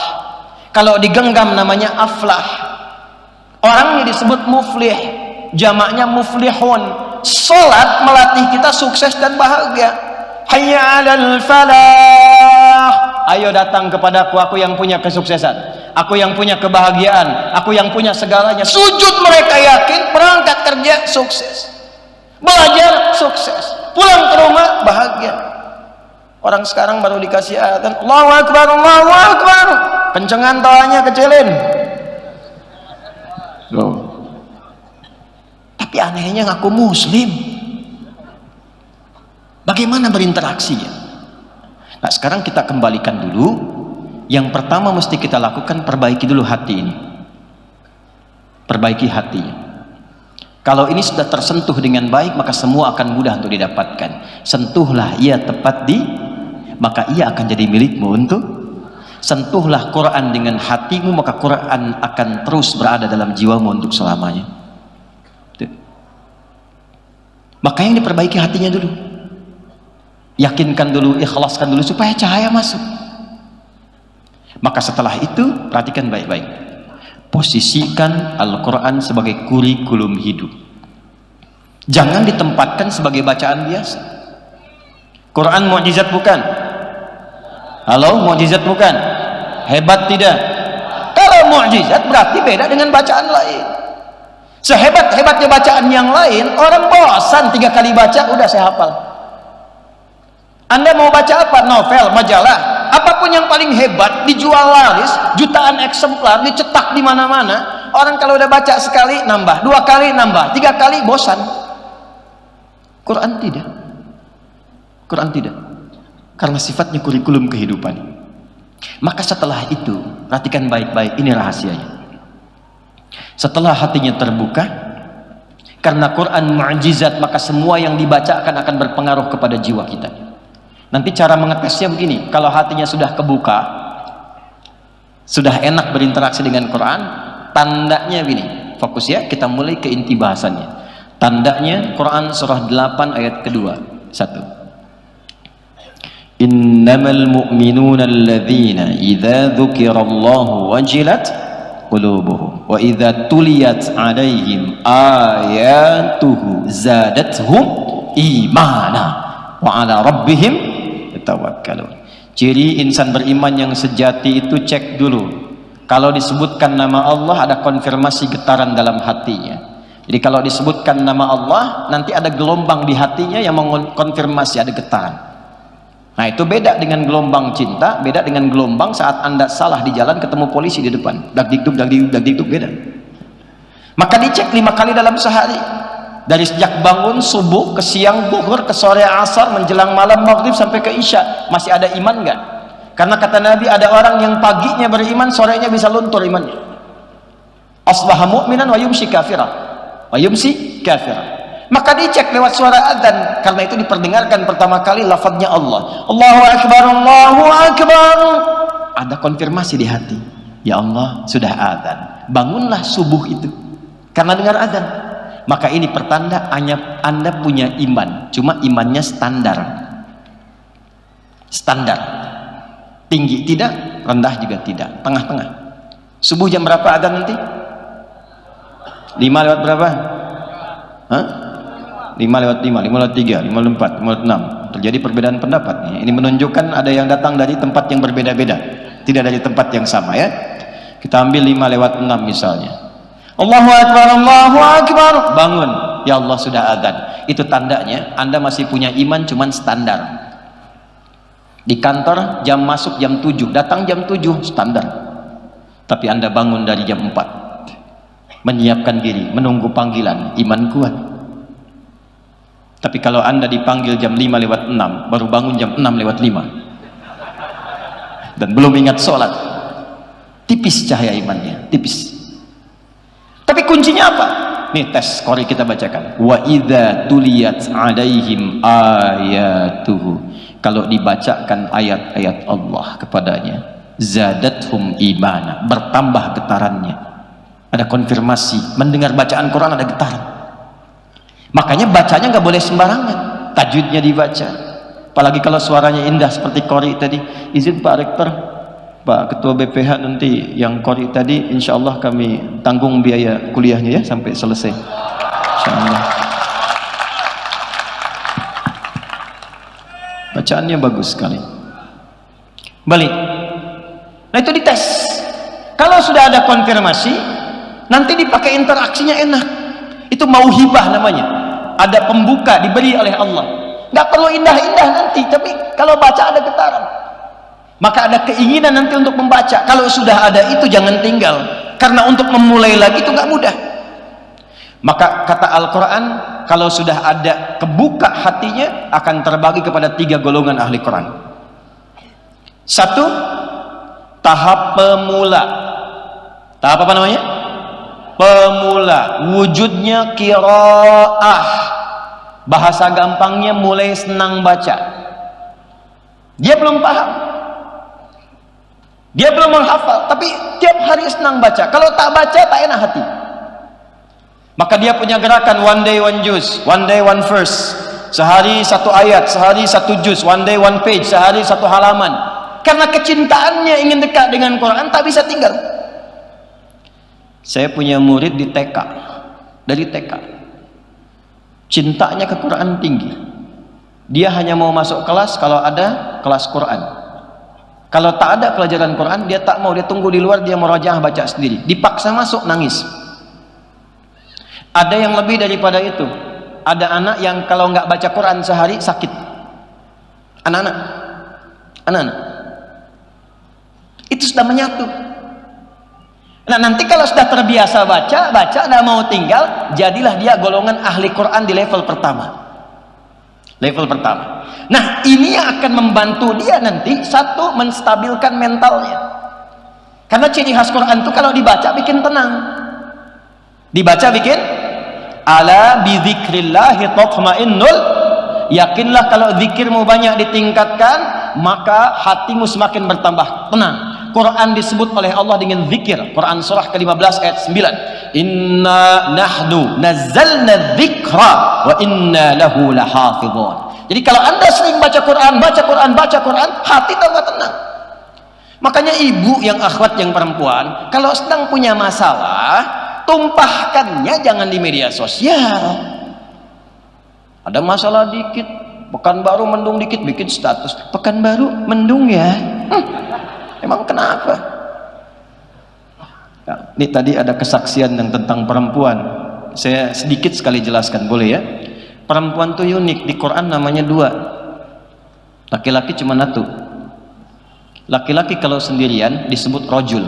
Kalau digenggam namanya aflah. Orangnya disebut muflih, jamaknya muflihun. Salat melatih kita sukses dan bahagia. Hayya 'alal falah, ayo datang kepadaku, aku yang punya kesuksesan, aku yang punya kebahagiaan, aku yang punya segalanya. Sujud mereka yakin, berangkat kerja sukses, belajar sukses, pulang ke rumah bahagia. Orang sekarang baru dikasih adzan, Allahu akbar, Allahu akbar, kencengan tawanya kecilin. Loh. Tapi anehnya ngaku muslim. Bagaimana berinteraksinya? Nah, sekarang kita kembalikan dulu. Yang pertama mesti kita lakukan, perbaiki dulu hati ini. Perbaiki hatinya. Kalau ini sudah tersentuh dengan baik, maka semua akan mudah untuk didapatkan. Sentuhlah ia tepat di, maka ia akan jadi milikmu untuk. Sentuhlah Quran dengan hatimu, maka Quran akan terus berada dalam jiwamu untuk selamanya. Maka yang diperbaiki hatinya dulu. Yakinkan dulu, ikhlaskan dulu supaya cahaya masuk. Maka setelah itu, perhatikan baik-baik. Posisikan Al-Quran sebagai kurikulum hidup. Jangan ditempatkan sebagai bacaan biasa. Quran mukjizat bukan? Halo, mukjizat bukan? Hebat tidak? Kalau mukjizat berarti beda dengan bacaan lain. Sehebat-hebatnya bacaan yang lain, orang bosan 3 kali baca, udah saya hafal. Anda mau baca apa? Novel, majalah, apapun yang paling hebat, dijual laris, jutaan eksemplar, dicetak di mana-mana. Orang kalau udah baca sekali nambah, 2 kali nambah, 3 kali bosan. Quran tidak. Quran tidak. Karena sifatnya kurikulum kehidupan. Maka setelah itu, perhatikan baik-baik, ini rahasianya. Setelah hatinya terbuka, karena Quran mukjizat, maka semua yang dibacakan akan berpengaruh kepada jiwa kita. Nanti cara mengetesnya begini, kalau hatinya sudah kebuka, sudah enak berinteraksi dengan Quran, tandanya begini, fokus ya, kita mulai ke inti bahasannya. Tandanya Quran surah 8 ayat kedua. 1. Innamal mu'minuna alladzina idza dzukirallahu wajilat qulubuhum wa idza tuliyat 'alaihim ayatuhu zadatuhum imana wa 'ala rabbihim tawakkalun. Ciri insan beriman yang sejati itu, cek dulu. Kalau disebutkan nama Allah, ada konfirmasi getaran dalam hatinya. Jadi kalau disebutkan nama Allah, nanti ada gelombang di hatinya yang mengkonfirmasi, ada getaran. Nah, itu beda dengan gelombang cinta, beda dengan gelombang saat Anda salah di jalan ketemu polisi di depan. Dagdikduk, dagdikduk, dagdikduk, beda. Maka dicek 5 kali dalam sehari. Dari sejak bangun subuh, ke siang zuhur, ke sore asar, menjelang malam maghrib sampai ke isya, masih ada iman nggak? Karena kata Nabi, ada orang yang paginya beriman, sorenya bisa luntur imannya. Asbaha mu'minan wa yumsi kafira, wa yumsi kafira. Maka dicek lewat suara adzan. Karena itu diperdengarkan pertama kali lafadznya Allah. Allahu akbar, Allahu akbar. Ada konfirmasi di hati. Ya Allah, sudah adzan. Bangunlah subuh itu karena dengar adzan. Maka ini pertanda Anda punya iman, cuma imannya standar. Standar. Tinggi tidak, rendah juga tidak, tengah-tengah. Subuh jam berapa adzan nanti? 5 lewat berapa? Hah? 5 lewat 5, 5 lewat 3, 5 lewat 4, 5 lewat 6. Terjadi perbedaan pendapat. Ini menunjukkan ada yang datang dari tempat yang berbeda-beda, tidak dari tempat yang sama ya. Kita ambil 5 lewat 6 misalnya. Allahu akbar, Allahu akbar. Bangun, ya Allah sudah adzan. Itu tandanya Anda masih punya iman cuman standar. Di kantor jam masuk jam 7, datang jam 7 standar. Tapi Anda bangun dari jam 4, menyiapkan diri, menunggu panggilan, iman kuat. Tapi kalau Anda dipanggil jam 5 lewat 6, baru bangun jam 6 lewat 5 dan belum ingat sholat, tipis cahaya imannya, tipis. Tapi kuncinya apa? Nih tes Qori kita bacakan. Wa idza tuliyat 'alaihim ayatuhu. Kalau dibacakan ayat-ayat Allah kepadanya, zadathum imana, bertambah getarannya. Ada konfirmasi, mendengar bacaan Quran ada getaran. Makanya bacanya nggak boleh sembarangan, tajwidnya dibaca. Apalagi kalau suaranya indah seperti Qori tadi. Izin Pak Rektor, Pak Ketua BPH, nanti yang Qori tadi insya Allah kami tanggung biaya kuliahnya ya sampai selesai insya Allah. Bacaannya bagus sekali. Balik. Nah itu dites. Kalau sudah ada konfirmasi, nanti dipakai interaksinya enak. Itu mauhibah namanya. Ada pembuka diberi oleh Allah. Nggak perlu indah-indah nanti, tapi kalau baca ada getaran. Maka ada keinginan nanti untuk membaca. Kalau sudah ada itu jangan tinggal, karena untuk memulai lagi itu nggak mudah. Maka kata Al-Quran, kalau sudah ada kebuka hatinya, akan terbagi kepada 3 golongan ahli Quran. 1, tahap pemula. Tahap apa namanya? pemula, wujudnya qiraah, bahasa gampangnya mulai senang baca. Dia belum paham, dia belum menghafal, tapi tiap hari senang baca. Kalau tak baca tak enak hati. Maka dia punya gerakan one day one juz, one day one verse, sehari satu ayat, sehari satu juz, one day one page, sehari satu halaman. Karena kecintaannya ingin dekat dengan Quran, tak bisa tinggal. Saya punya murid di TK, dari TK, cintanya ke Quran tinggi. Dia hanya mau masuk kelas kalau ada kelas Quran. Kalau tak ada pelajaran Quran, dia tak mau, dia tunggu di luar, dia murajaah baca sendiri. Dipaksa masuk, nangis. Ada yang lebih daripada itu. Ada anak yang kalau nggak baca Quran sehari sakit. Anak-anak. Itu sudah menyatu. Nah, nanti kalau sudah terbiasa baca, nggak mau tinggal, jadilah dia golongan ahli Quran di level pertama. Level pertama. Nah, ini yang akan membantu dia nanti, satu, menstabilkan mentalnya. Karena ciri khas Quran itu kalau dibaca bikin tenang. Dibaca bikin ala bidzikrillahi tatmainnul, yakinlah kalau zikirmu banyak ditingkatkan, maka hatimu semakin bertambah tenang. Quran disebut oleh Allah dengan zikir. Quran surah ke-15 ayat 9. Inna nahnu nazzalna dzikra wa inna lahu lahafizun. Jadi kalau Anda sering baca Quran, hati tambah tenang. Makanya ibu yang akhwat yang perempuan, kalau sedang punya masalah, tumpahkannya jangan di media sosial. Ada masalah dikit, Pekanbaru mendung dikit, bikin status Pekanbaru mendung ya. Emang kenapa? Nah, ini tadi ada kesaksian yang tentang perempuan. Saya sedikit sekali jelaskan, boleh ya? Perempuan tuh unik, di Quran namanya dua. Laki-laki cuma satu. Laki-laki kalau sendirian disebut rojul,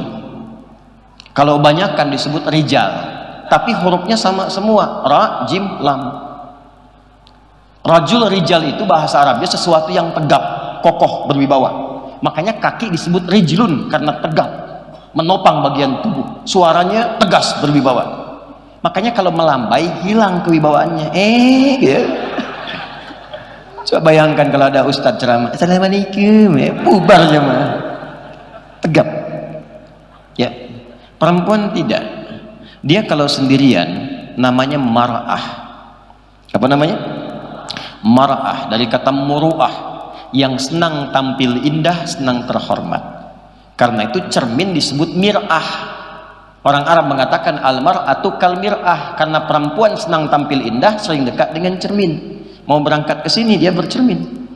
kalau banyakan disebut rijal, tapi hurufnya sama semua, ra, jim, lam. Rajul, rijal itu bahasa Arabnya sesuatu yang tegap, kokoh, berwibawa. Makanya kaki disebut rijlun karena tegap, menopang bagian tubuh, suaranya tegas, berwibawa. Makanya kalau melambai hilang kewibawaannya. Ya. Coba bayangkan kalau ada ustadz ceramah, assalamualaikum, bubar jemaah, tegap. Ya. Perempuan tidak, dia kalau sendirian namanya mar'ah. Apa namanya? Mar'ah, dari kata muru'ah, yang senang tampil indah, senang terhormat. Karena itu cermin disebut mir'ah. Orang Arab mengatakan al-mar'atu kal mir'ah, karena perempuan senang tampil indah, sering dekat dengan cermin. Mau berangkat ke sini dia bercermin,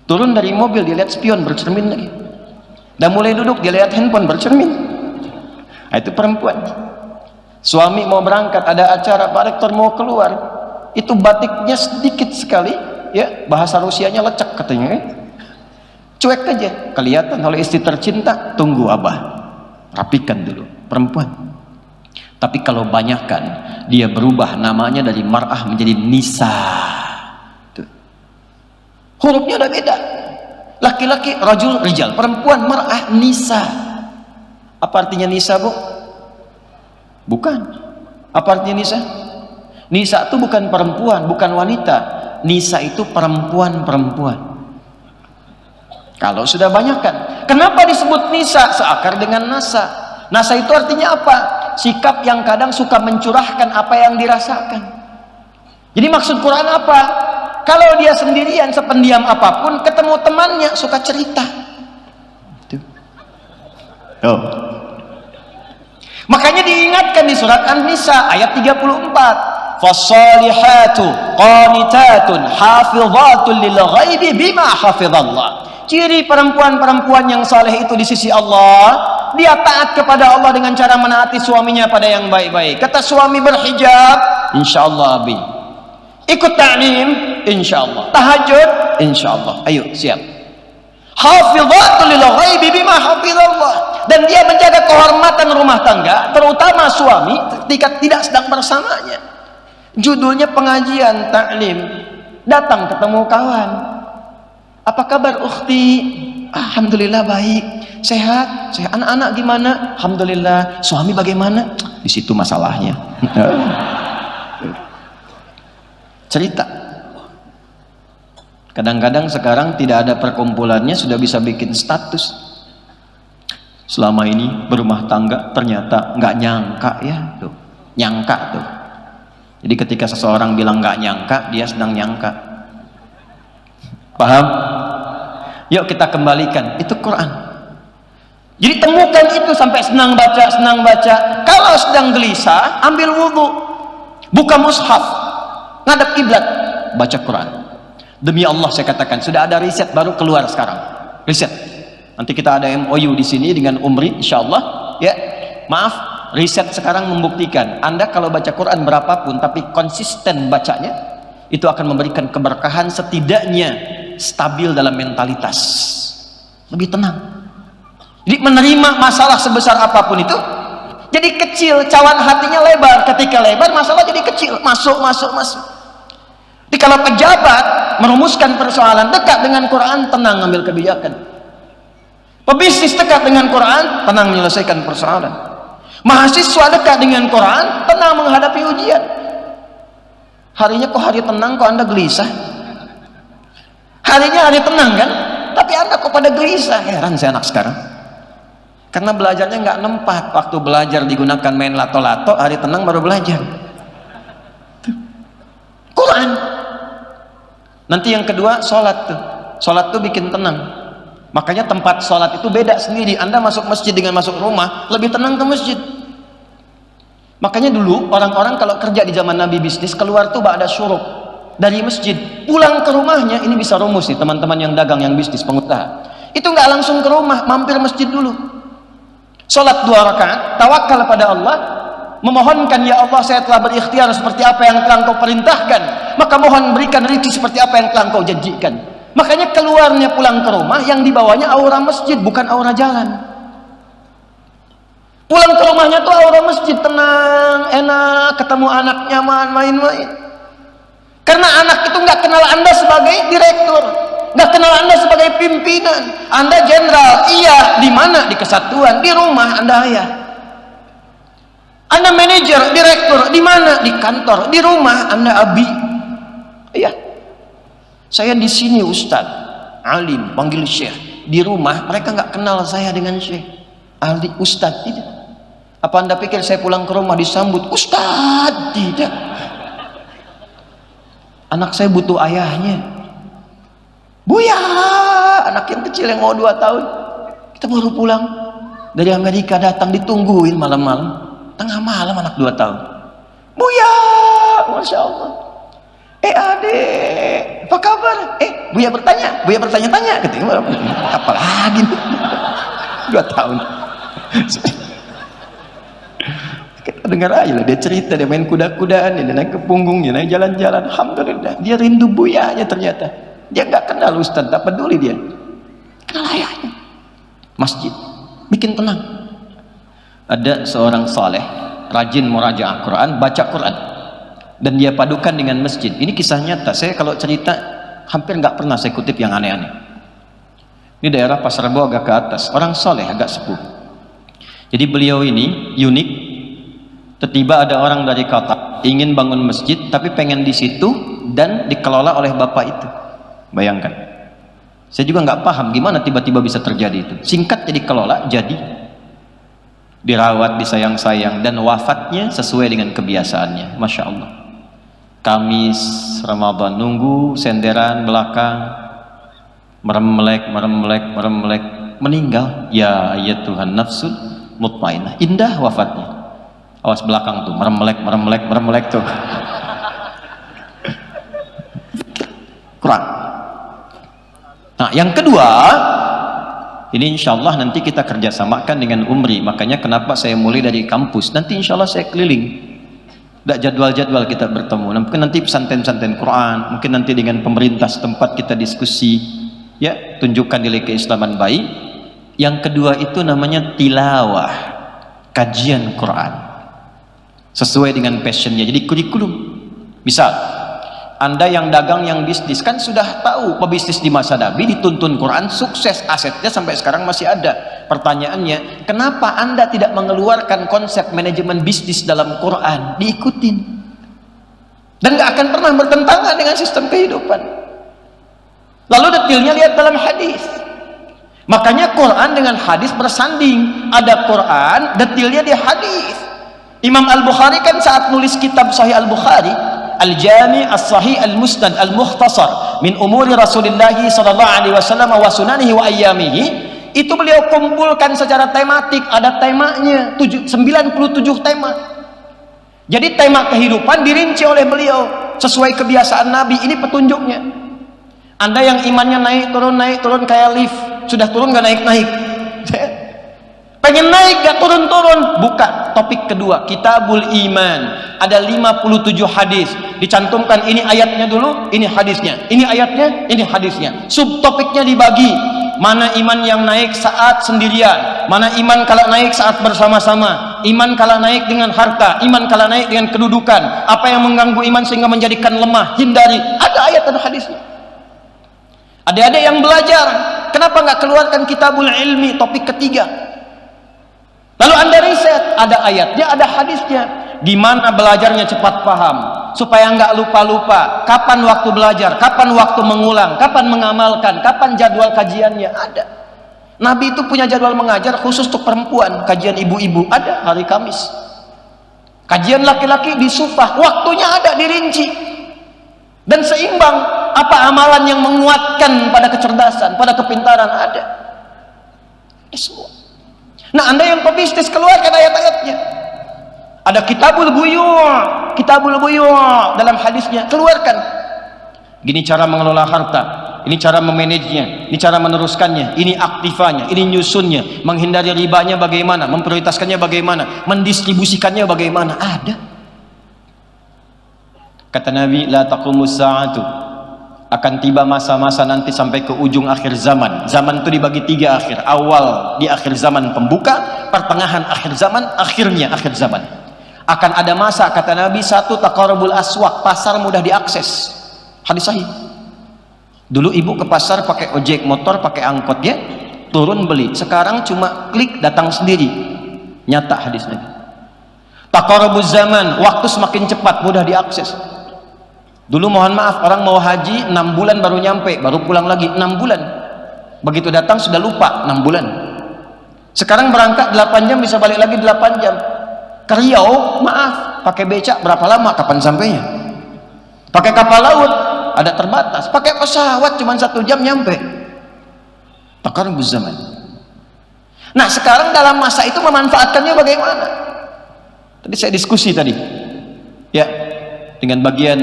turun dari mobil dia lihat spion, bercermin lagi. Dan mulai duduk dia lihat handphone, bercermin. Nah, itu perempuan. Suami mau berangkat, ada acara, Pak Rektor mau keluar, itu batiknya sedikit sekali, ya, bahasa Rusianya lecek katanya, cuek aja, kelihatan oleh istri tercinta. Tunggu abah, rapikan dulu. Perempuan. Tapi kalau banyakkan, dia berubah namanya dari mar'ah menjadi nisa. Tuh. Hurufnya udah beda. Laki-laki rajul, rijal, perempuan mar'ah, nisa. Apa artinya nisa, Bu? Bukan. Apa artinya nisa? Nisa itu bukan perempuan, bukan wanita. Nisa itu perempuan-perempuan. Kalau sudah banyakkan. Kenapa disebut nisa? Seakar dengan nasa. Nasa itu artinya apa? Sikap yang kadang suka mencurahkan apa yang dirasakan. Jadi maksud Quran apa? Kalau dia sendirian, sependiam apapun, ketemu temannya suka cerita. Oh. Makanya diingatkan di surat An-Nisa ayat 34. Fassalihatu qanitatun hafizatun lil ghaibi bima hafizallah. Ciri perempuan-perempuan yang saleh itu di sisi Allah, dia taat kepada Allah dengan cara menaati suaminya pada yang baik-baik. Kata suami berhijab, insyaallah abi. Ikut ta'lim, insyaallah. Tahajud, insyaallah. Ayo siap. Hafizatul lil ghaibi bima hafizallah. Dan dia menjaga kehormatan rumah tangga, terutama suami ketika tidak sedang bersamanya. Judulnya pengajian ta'lim. Datang ketemu kawan. Apa kabar ukhti? Alhamdulillah baik, sehat. Anak-anak gimana? Alhamdulillah. Suami bagaimana? Di situ masalahnya. Cerita. Kadang-kadang sekarang tidak ada perkumpulannya sudah bisa bikin status. Selama ini berumah tangga ternyata nggak nyangka ya, tuh. Nyangka tuh. Jadi ketika seseorang bilang nggak nyangka, dia sedang nyangka. Paham? Yuk kita kembalikan, itu Quran. Jadi temukan itu sampai senang baca. Kalau sedang gelisah, ambil wudhu, buka mushaf, ngadep kiblat, baca Quran. Demi Allah saya katakan, sudah ada riset baru keluar sekarang. Riset. Nanti kita ada MOU di sini dengan Umri, insyaallah. Ya, maaf, riset sekarang membuktikan, Anda kalau baca Quran berapapun, tapi konsisten bacanya, itu akan memberikan keberkahan, setidaknya stabil dalam mentalitas, lebih tenang. Jadi menerima masalah sebesar apapun itu jadi kecil, cawan hatinya lebar. Ketika lebar, masalah jadi kecil, masuk. Jadi kalau pejabat merumuskan persoalan dekat dengan Quran, tenang ambil kebijakan. Pebisnis dekat dengan Quran, tenang menyelesaikan persoalan. Mahasiswa dekat dengan Quran, tenang menghadapi ujian. Harinya kok hari tenang, kok Anda gelisah? Harinya hari tenang kan, tapi Anda kok pada gelisah? Heran saya anak sekarang, karena belajarnya nggak nempat. Waktu belajar digunakan main lato-lato, hari tenang baru belajar Quran. Nanti yang kedua, sholat tuh. Sholat tuh bikin tenang. Makanya tempat sholat itu beda sendiri. Anda masuk masjid dengan masuk rumah, lebih tenang ke masjid. Makanya dulu orang-orang kalau kerja di zaman Nabi bisnis, keluar tuh ba'da syuruk dari masjid, pulang ke rumahnya. Ini bisa rumus nih teman-teman yang dagang, yang bisnis, pengusaha. Itu nggak langsung ke rumah, mampir masjid dulu. Sholat 2 rakaat, tawakal pada Allah, memohonkan, ya Allah saya telah berikhtiar seperti apa yang telah Engkau perintahkan, maka mohon berikan rezeki seperti apa yang telah Engkau janjikan. Makanya keluarnya pulang ke rumah, yang dibawanya aura masjid, bukan aura jalan. Pulang ke rumahnya tuh aura masjid, tenang, enak, ketemu anak nyaman, main-main. Karena anak itu nggak kenal Anda sebagai direktur, nggak kenal Anda sebagai pimpinan. Anda jenderal, iya, di mana? Di kesatuan. Di rumah Anda ayah. Anda manajer, direktur, di mana? Di kantor. Di rumah Anda abi. Iya. Saya di sini Ustadz, alim, panggil Syekh. Di rumah mereka nggak kenal saya dengan Syekh, ahli, Ustadz. Tidak. Apa Anda pikir saya pulang ke rumah disambut Ustadz? Tidak. Anak saya butuh ayahnya. Buya, anak yang kecil yang mau 2 tahun. Kita baru pulang dari Amerika, datang ditungguin malam-malam. Tengah malam anak 2 tahun. Buya, Masya Allah. Adek, apa kabar? Buya bertanya-tanya. Ketika apa lagi? 2 tahun. Kita dengar aja lah, dia cerita, dia main kuda-kudaan, dia naik ke punggungnya, naik jalan-jalan. Alhamdulillah, dia rindu buyanya ternyata. Dia nggak kenal Ustaz, tak peduli dia. Kenal ayahnya. Masjid, bikin tenang. Ada seorang saleh, rajin murajaah Quran, baca Quran, dan dia padukan dengan masjid. Ini kisah nyata. Saya kalau cerita hampir nggak pernah saya kutip yang aneh-aneh. Ini daerah Pasar Rebo agak ke atas. Orang saleh, agak sepuh. Jadi beliau ini unik. Tiba-tiba ada orang dari kota ingin bangun masjid, tapi pengen di situ dan dikelola oleh bapak itu. Bayangkan. Saya juga nggak paham gimana tiba-tiba bisa terjadi itu. Singkat jadi kelola, jadi dirawat, disayang-sayang, dan wafatnya sesuai dengan kebiasaannya. Masya Allah. Kamis Ramadan, nunggu senderan belakang, meremlek, meninggal. Ya Tuhan, nafsul mutmainah. Indah wafatnya. Awas belakang tuh, meremlek tuh. Quran. Nah, yang kedua, ini insya Allah nanti kita kerjasamakan dengan Umri. Makanya kenapa saya mulai dari kampus. Nanti insya Allah saya keliling. Tidak jadwal-jadwal kita bertemu. Mungkin nanti pesantren-pesantren Quran. Mungkin nanti dengan pemerintah setempat kita diskusi. Ya, tunjukkan nilai keislaman baik. Yang kedua itu namanya tilawah, kajian Quran. Sesuai dengan passionnya, jadi kurikulum. Misal Anda yang dagang, yang bisnis, kan sudah tahu pebisnis di masa Nabi dituntun Quran, sukses, asetnya sampai sekarang masih ada. Pertanyaannya, kenapa Anda tidak mengeluarkan konsep manajemen bisnis dalam Quran? Diikutin. Dan gak akan pernah bertentangan dengan sistem kehidupan. Lalu detailnya lihat dalam hadis. Makanya Quran dengan hadis bersanding. Ada Quran, detailnya di hadis. Imam Al-Bukhari kan saat nulis kitab Sahih Al-Bukhari, Al-Jami' As-Sahih Al-Musnad Al-Mukhtasar min umuri Rasulillah sallallahu alaihi wasallam wa sunanihi wa ayyamihi, itu beliau kumpulkan secara tematik, ada temanya 97 tema. Jadi tema kehidupan dirinci oleh beliau sesuai kebiasaan Nabi. Ini petunjuknya. Anda yang imannya naik turun kayak lift, sudah turun gak naik-naik. Pengen naik gak turun-turun, buka topik kedua, Kitabul Iman. Ada 57 hadis, dicantumkan ini ayatnya dulu, ini hadisnya, ini ayatnya, ini hadisnya. Subtopiknya dibagi, mana iman yang naik saat sendirian, mana iman kalau naik saat bersama-sama, iman kalau naik dengan harta, iman kalau naik dengan kedudukan, apa yang mengganggu iman sehingga menjadikan lemah, hindari. Ada ayat dan hadisnya. Adik-adik yang belajar, kenapa nggak keluarkan Kitabul Ilmi, topik ketiga? Lalu Anda riset, ada ayatnya, ada hadisnya. Di mana belajarnya cepat paham, supaya nggak lupa-lupa. Kapan waktu belajar, kapan waktu mengulang, kapan mengamalkan, kapan jadwal kajiannya, ada. Nabi itu punya jadwal mengajar khusus untuk perempuan, kajian ibu-ibu ada hari Kamis. Kajian laki-laki di Sufah, waktunya ada dirinci. Dan seimbang, apa amalan yang menguatkan pada kecerdasan, pada kepintaran, ada. Semua. Nah, Anda yang pebisnis, keluarkan ayat-ayatnya. Ada Kitabul Buyu', dalam hadisnya, keluarkan. Gini cara mengelola harta, ini cara memanagenya, ini cara meneruskannya, ini aktifanya, ini nyusunnya, menghindari ribanya bagaimana, memprioritaskannya bagaimana, mendistribusikannya bagaimana, ada. Kata Nabi, la taqumus sa'atu, akan tiba masa-masa nanti sampai ke ujung akhir zaman. Zaman itu dibagi tiga akhir. Awal di akhir zaman pembuka, pertengahan akhir zaman, akhirnya akhir zaman. Akan ada masa, kata Nabi, satu taqarrubul aswaq, pasar mudah diakses. Hadis sahih. Dulu ibu ke pasar pakai ojek motor, pakai angkot, ya, turun beli. Sekarang cuma klik datang sendiri. Nyata hadis Nabi. Taqarrubuz zaman, waktu semakin cepat, mudah diakses. Dulu mohon maaf, orang mau haji 6 bulan baru nyampe, baru pulang lagi 6 bulan. Begitu datang sudah lupa 6 bulan. Sekarang berangkat 8 jam bisa balik lagi 8 jam. Ke Riau, maaf, pakai becak berapa lama, kapan sampainya? Pakai kapal laut ada terbatas, pakai pesawat cuma 1 jam nyampe. Taqarrubuz zaman. Nah, sekarang dalam masa itu memanfaatkannya bagaimana? Tadi saya diskusi tadi, ya, dengan bagian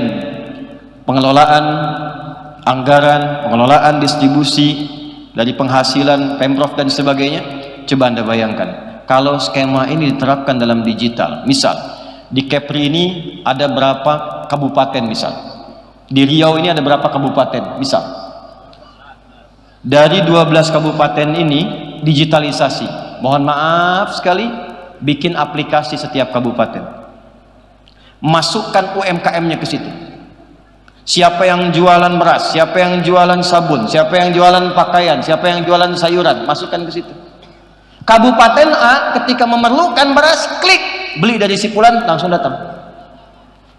pengelolaan anggaran, pengelolaan distribusi dari penghasilan Pemprov dan sebagainya. Coba Anda bayangkan kalau skema ini diterapkan dalam digital. Misal di Kepri ini ada berapa kabupaten, misal di Riau ini ada berapa kabupaten, misal dari 12 kabupaten ini digitalisasi. Mohon maaf sekali, bikin aplikasi setiap kabupaten, masukkan UMKM-nya ke situ. Siapa yang jualan beras, siapa yang jualan sabun, siapa yang jualan pakaian, siapa yang jualan sayuran, masukkan ke situ. Kabupaten A ketika memerlukan beras, klik, beli dari Sipulan, langsung datang.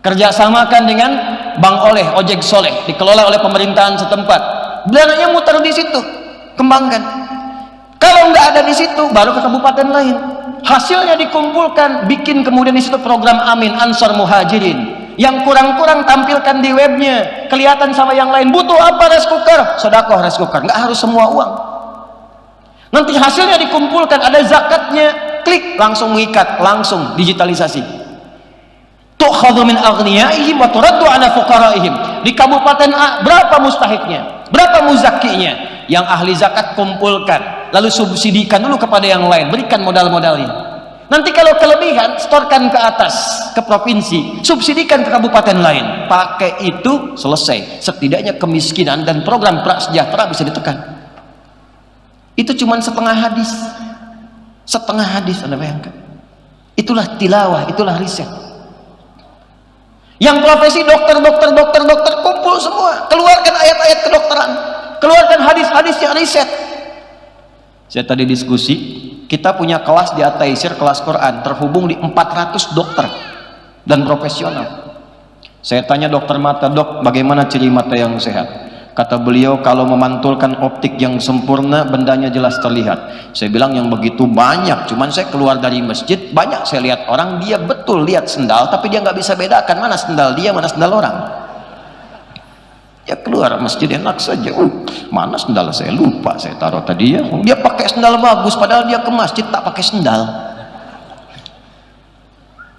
Kerjasamakan dengan Bang Oleh, Ojek Soleh, dikelola oleh pemerintahan setempat. Dananya muter di situ, kembangkan. Kalau nggak ada di situ, baru ke kabupaten lain. Hasilnya dikumpulkan, bikin kemudian di situ program Amin, Ansor Muhajirin. Yang kurang-kurang tampilkan di webnya, kelihatan sama yang lain. Butuh apa rice cooker? Sedekah rice cooker, nggak harus semua uang. Nanti hasilnya dikumpulkan, ada zakatnya, klik, langsung mengikat, langsung digitalisasi. Tu'khadhu min aghniyaihim wa turaddu ala fuqaraihim. Di kabupaten A berapa mustahiknya? Berapa muzakkinya? Yang ahli zakat kumpulkan, lalu subsidikan dulu kepada yang lain, berikan modal-modalnya. Nanti kalau kelebihan, setorkan ke atas, ke provinsi, subsidikan ke kabupaten lain. Pakai itu, selesai. Setidaknya kemiskinan dan program prasejahtera bisa ditekan. Itu cuma setengah hadis. Setengah hadis, Anda bayangkan. Itulah tilawah, itulah riset. Yang profesi dokter kumpul semua, keluarkan ayat-ayat kedokteran, keluarkan hadis-hadis yang riset. Saya tadi diskusi, kita punya kelas di At-Taisir, kelas Quran, terhubung di 400 dokter dan profesional. Saya tanya dokter mata, dok, bagaimana ciri mata yang sehat? Kata beliau, kalau memantulkan optik yang sempurna, bendanya jelas terlihat. Saya bilang, yang begitu banyak, cuman saya keluar dari masjid, banyak saya lihat orang, dia betul lihat sendal, tapi dia nggak bisa bedakan mana sendal dia, mana sendal orang. Ya keluar masjid enak saja, mana sendal saya, lupa saya taruh tadi ya. Dia pakai sendal bagus, padahal dia ke masjid tak pakai sendal.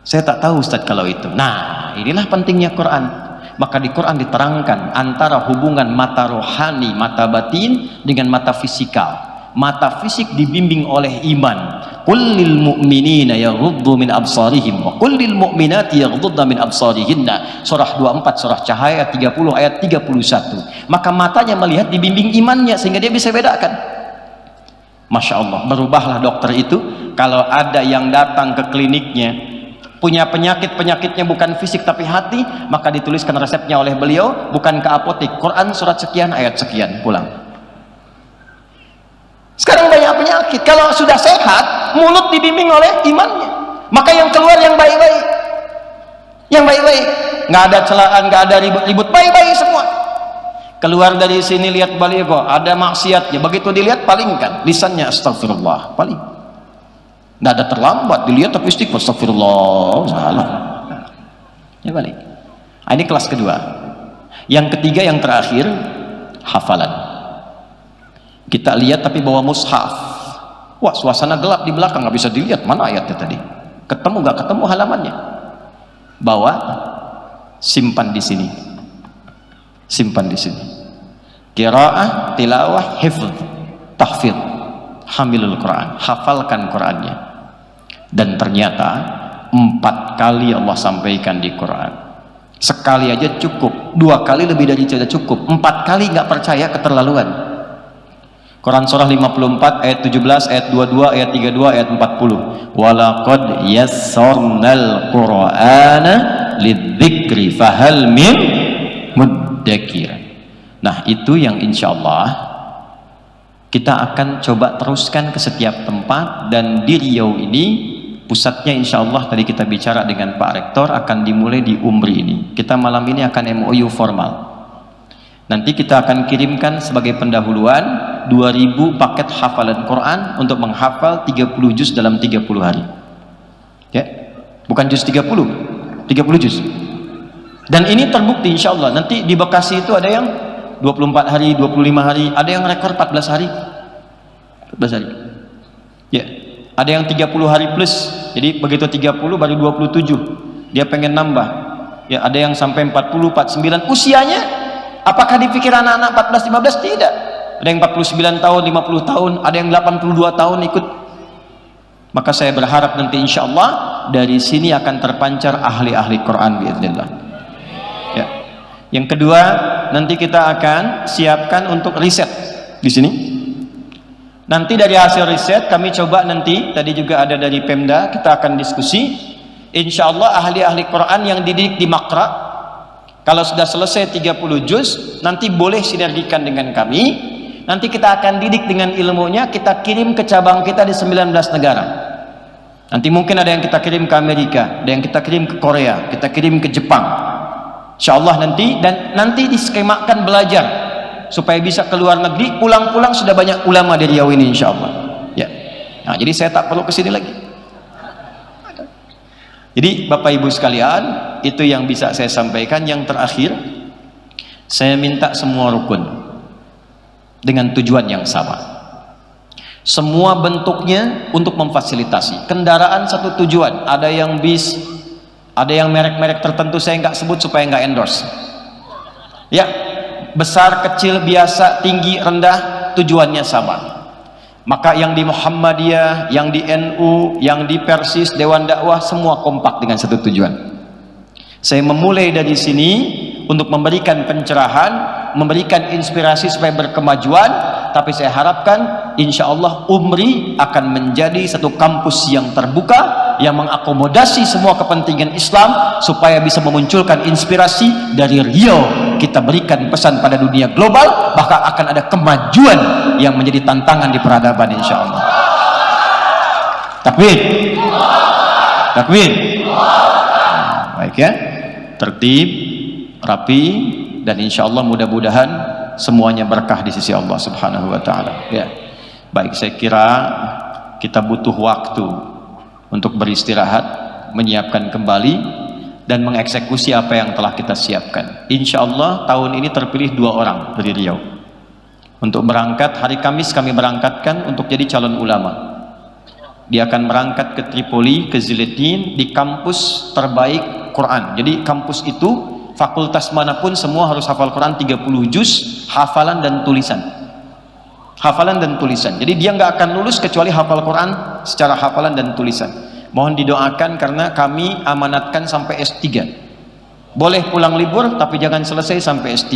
Saya tak tahu Ustaz kalau itu. Nah, inilah pentingnya Quran. Maka di Quran diterangkan antara hubungan mata rohani, mata batin dengan mata fisikal. Mata fisik dibimbing oleh iman. Qul lil mu'minina yaghuddu min absarihim wa qul lil mu'minati yaghuddna min absarihinna. Surah 24, surah Cahaya 30 ayat 31. Maka matanya melihat dibimbing imannya sehingga dia bisa bedakan. Masya Allah, berubahlah dokter itu. Kalau ada yang datang ke kliniknya punya penyakitnya bukan fisik tapi hati, maka dituliskan resepnya oleh beliau, bukan ke apotek, Quran surat sekian ayat sekian, pulang. Sekarang banyak penyakit, kalau sudah sehat mulut dibimbing oleh imannya, maka yang keluar yang baik-baik, nggak ada celaan, nggak ada ribut-ribut, baik-baik semua. Keluar dari sini lihat baligo, ada maksiatnya, begitu dilihat palingkan, lisannya astagfirullah, paling. Nggak ada terlambat, dilihat tapi istighfar, astagfirullah, salah. Ya balik. Ini kelas kedua. Yang ketiga, yang terakhir, hafalan. Kita lihat tapi bawa mushaf. Wah, suasana gelap di belakang, nggak bisa dilihat mana ayatnya tadi. Ketemu nggak ketemu halamannya. Bawa, simpan di sini. Simpan di sini. Qiraah, tilawah, hifz, tahfidz. Hamilul Quran, hafalkan Qurannya. Dan ternyata 4 kali Allah sampaikan di Quran. Sekali aja cukup, 2 kali lebih dari itu cukup, 4 kali nggak percaya keterlaluan. Quran surah 54 ayat 17, ayat 22, ayat 32, ayat 40. Walaqad yassarnal Qur'ana lidzikri fahal min muddakir. Nah, itu yang insyaallah kita akan coba teruskan ke setiap tempat. Dan di Riau ini pusatnya insya Allah, tadi kita bicara dengan Pak Rektor, akan dimulai di Umri ini. Kita malam ini akan MOU formal. Nanti kita akan kirimkan sebagai pendahuluan 2000 paket hafalan Quran untuk menghafal 30 juz dalam 30 hari. Ya, bukan juz 30 juz. Dan ini terbukti insya Allah. Nanti di Bekasi itu ada yang 24 hari, 25 hari, ada yang rekor 14 hari. 14 hari. Ya. Ada yang 30 hari plus. Jadi begitu 30 baru 27. Dia pengen nambah. Ya, ada yang sampai 40, 49. Usianya apakah dipikir anak-anak 14, 15? Tidak. Ada yang 49 tahun, 50 tahun, ada yang 82 tahun ikut. Maka saya berharap nanti insya Allah dari sini akan terpancar ahli-ahli Quran biidznillah. Ya. Yang kedua, nanti kita akan siapkan untuk riset di sini. Nanti dari hasil riset kami coba nanti, tadi juga ada dari Pemda, kita akan diskusi. Insya Allah ahli-ahli Quran yang dididik di Makra, kalau sudah selesai 30 juz, nanti boleh sinergikan dengan kami. Nanti kita akan didik dengan ilmunya, kita kirim ke cabang kita di 19 negara. Nanti mungkin ada yang kita kirim ke Amerika, ada yang kita kirim ke Korea, kita kirim ke Jepang. Insya Allah nanti, dan nanti diskemakan belajar supaya bisa ke luar negeri, pulang-pulang sudah banyak ulama dari Riau ini insya Allah. Ya. Nah, jadi saya tak perlu kesini lagi. Jadi Bapak Ibu sekalian, itu yang bisa saya sampaikan. Yang terakhir, saya minta semua rukun dengan tujuan yang sama. Semua bentuknya untuk memfasilitasi. Kendaraan satu tujuan, ada yang bis, ada yang merek-merek tertentu saya nggak sebut supaya nggak endorse. Ya, besar, kecil, biasa, tinggi, rendah, tujuannya sama. Maka yang di Muhammadiyah, yang di NU, yang di Persis, Dewan Dakwah, semua kompak dengan satu tujuan. Saya memulai dari sini untuk memberikan pencerahan, memberikan inspirasi supaya berkemajuan. Tapi saya harapkan insya Allah Umri akan menjadi satu kampus yang terbuka, yang mengakomodasi semua kepentingan Islam supaya bisa memunculkan inspirasi dari Riau. Kita berikan pesan pada dunia global, bahkan akan ada kemajuan yang menjadi tantangan di peradaban, insya Allah. Takbir, takbir. Baik ya, tertib, rapi, dan insya Allah mudah-mudahan semuanya berkah di sisi Allah Subhanahu wa Ta'ala. Ya, baik, saya kira kita butuh waktu untuk beristirahat, menyiapkan kembali dan mengeksekusi apa yang telah kita siapkan. Insya Allah tahun ini terpilih 2 orang dari Riau untuk berangkat. Hari Kamis kami berangkatkan untuk jadi calon ulama. Dia akan berangkat ke Tripoli, ke Ziletin, di kampus terbaik Quran. Jadi kampus itu fakultas manapun semua harus hafal Quran 30 juz, hafalan dan tulisan. Hafalan dan tulisan. Jadi dia nggak akan lulus kecuali hafal Quran secara hafalan dan tulisan. Mohon didoakan karena kami amanatkan sampai S3. Boleh pulang libur tapi jangan selesai sampai S3.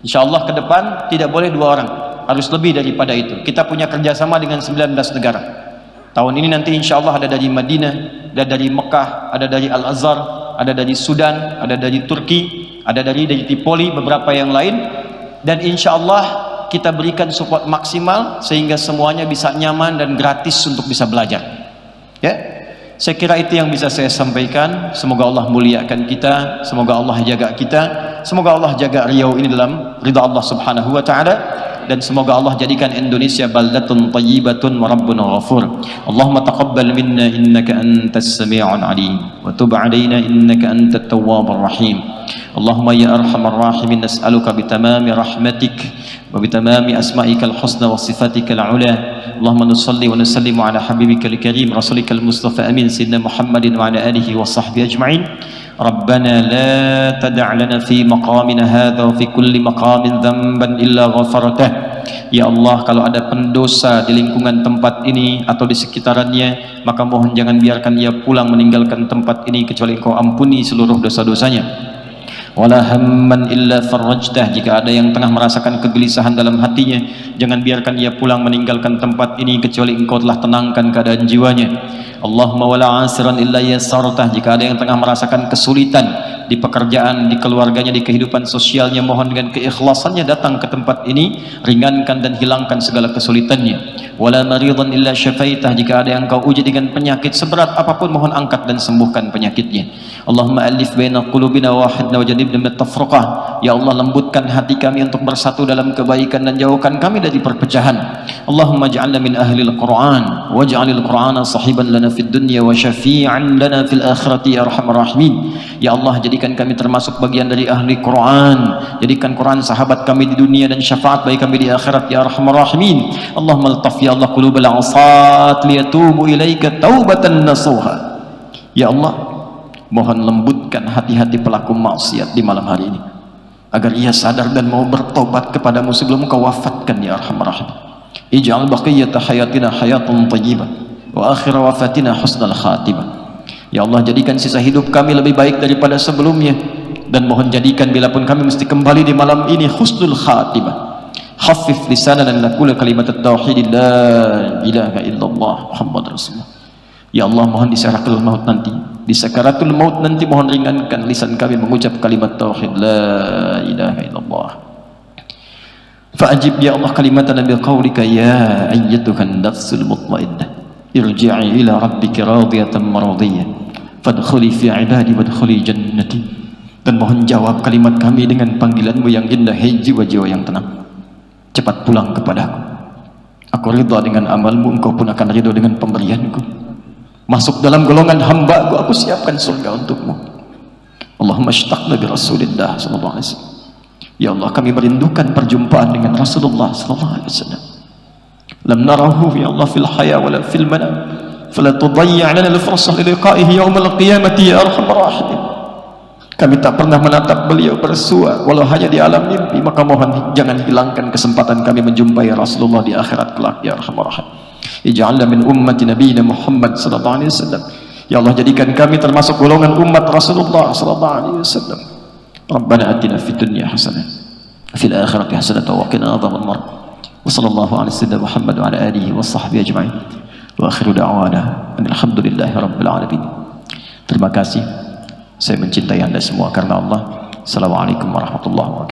Insya Allah ke depan tidak boleh 2 orang, harus lebih daripada itu. Kita punya kerjasama dengan 19 negara. Tahun ini nanti insya Allah ada dari Madinah, ada dari Mekah, ada dari Al-Azhar, ada dari Sudan, ada dari Turki, ada dari Tripoli, beberapa yang lain. Dan insya Allah kita berikan support maksimal sehingga semuanya bisa nyaman dan gratis untuk bisa belajar. Ya, saya kira itu yang bisa saya sampaikan. Semoga Allah muliakan kita, semoga Allah jaga kita, semoga Allah jaga Riau ini dalam ridha Allah Subhanahu wa Ta'ala, dan semoga Allah jadikan Indonesia baldatun tayyibatun wa rabbun ghafur. Allahumma taqabbal minna innaka antas sami'un alim wa tub alaina innaka antat tawwabur rahim. Allahumma ya arhamar rahimin nas'aluka bitamami rahmatik wa bitamami asma'ikal husna wa sifatikal ula. Allahumma nusalli wa nusallimu ala habibikal karim rasulikal mustafa amin sayyidina Muhammadin wa ala alihi wa sahbihi ajma'in. ربنا لا تدع لنا في مقامنا هذا وفي كل مقام ذنبا إلا غفرته. Ya Allah, kalau ada pendosa di lingkungan tempat ini atau di sekitarannya, maka mohon jangan biarkan ia pulang meninggalkan tempat ini kecuali Engkau ampuni seluruh dosa-dosanya. Wala hamman illa farajtah. Jika ada yang tengah merasakan kegelisahan dalam hatinya, jangan biarkan ia pulang meninggalkan tempat ini kecuali Engkau telah tenangkan keadaan jiwanya. Allahumma wala asiran illa yasartah. Jika ada yang tengah merasakan kesulitan di pekerjaan, di keluarganya, di kehidupan sosialnya, mohon dengan keikhlasannya datang ke tempat ini, ringankan dan hilangkan segala kesulitannya. Wala maridan illa syafaitah. Jika ada yang Kau uji dengan penyakit seberat apapun, mohon angkat dan sembuhkan penyakitnya. Allahumma alif baina qulubina wa wahidna wa janibna min tafruqah. Ya Allah, lembutkan hati kami untuk bersatu dalam kebaikan dan jauhkan kami dari perpecahan. Allahumma ij'alna min ahlil Qur'an waj'alil Qur'ana sahiban lana fid dunya wa syafi'an lana fil akhirati ya arhamar rahimin. Ya Allah, jadikan kami termasuk bagian dari ahli Quran. Jadikan Quran sahabat kami di dunia dan syafaat bagi kami di akhirat ya arhamar rahimin. Allahumma altaf ya Allah qulubal 'asat liyatubu ilaika taubatan nasuha. Ya Allah, mohon lembutkan hati-hati pelaku maksiat di malam hari ini agar ia sadar dan mau bertobat kepadamu sebelum Kau wafatkan ya arhamar rahimin. Ij'al baqiyata hayatina hayatun thayyibah wa akhir wafatina husnal khatimah. Ya Allah, jadikan sisa hidup kami lebih baik daripada sebelumnya, dan mohon jadikan bila pun kami mesti kembali di malam ini husnul khatimah. Khaffif lisanana naqula kalimat at-tauhid la ilaha illallah Muhammad Rasulullah. Ya Allah, mohon di sakaratul maut nanti, di sakaratul maut nanti mohon ringankan lisan kami mengucap kalimat tauhid la ilaha illallah. Fa'ajib ya Allah kalimatana biqaulika ya ayyatuhan nafsul mutmainnah irji'i ila rabbika radiyatan maradiyah fadkhuli fi ibadi wadkhuli jannati. Dan mohon jawab kalimat kami dengan panggilanmu yang indah, hai jiwa-jiwa yang tenang, cepat pulang kepadaku. Aku ridha dengan amalmu, Engkau pun akan ridha dengan pemberianku. Masuk dalam golongan hamba-Ku, aku siapkan surga untukmu. Allahumma ashtaqna bi Rasulillah sallallahu alaihi wasallam. Ya Allah, kami merindukan perjumpaan dengan Rasulullah sallallahu alaihi wasallam. Lam narahu ya Allah fil haya wala fil manam, fala tudayyi' lana al-fursah li liqa'ihi yawm al-qiyamati ya arhamar rahimin. Kami tak pernah menatap beliau bersua walau hanya di alam mimpi, maka mohon jangan hilangkan kesempatan kami menjumpai Rasulullah di akhirat kelak ya arhamar rahimin. Ij'alna min ummati nabiyina Muhammad sallallahu alaihi wasallam. Ya Allah, jadikan kami termasuk golongan umat Rasulullah sallallahu alaihi wasallam. Rabbana atina fid dunya hasanah wa fil akhirati hasanah wa qina adzaban nar. Wa sallallahu ala sayyidina Muhammad wa ala alihi wa sahbihi ajma'in. Wa akhiru da'wana alhamdulillahi rabbil alamin. Terima kasih. Saya mencintai Anda semua karena Allah. Assalamualaikum warahmatullahi wabarakatuh.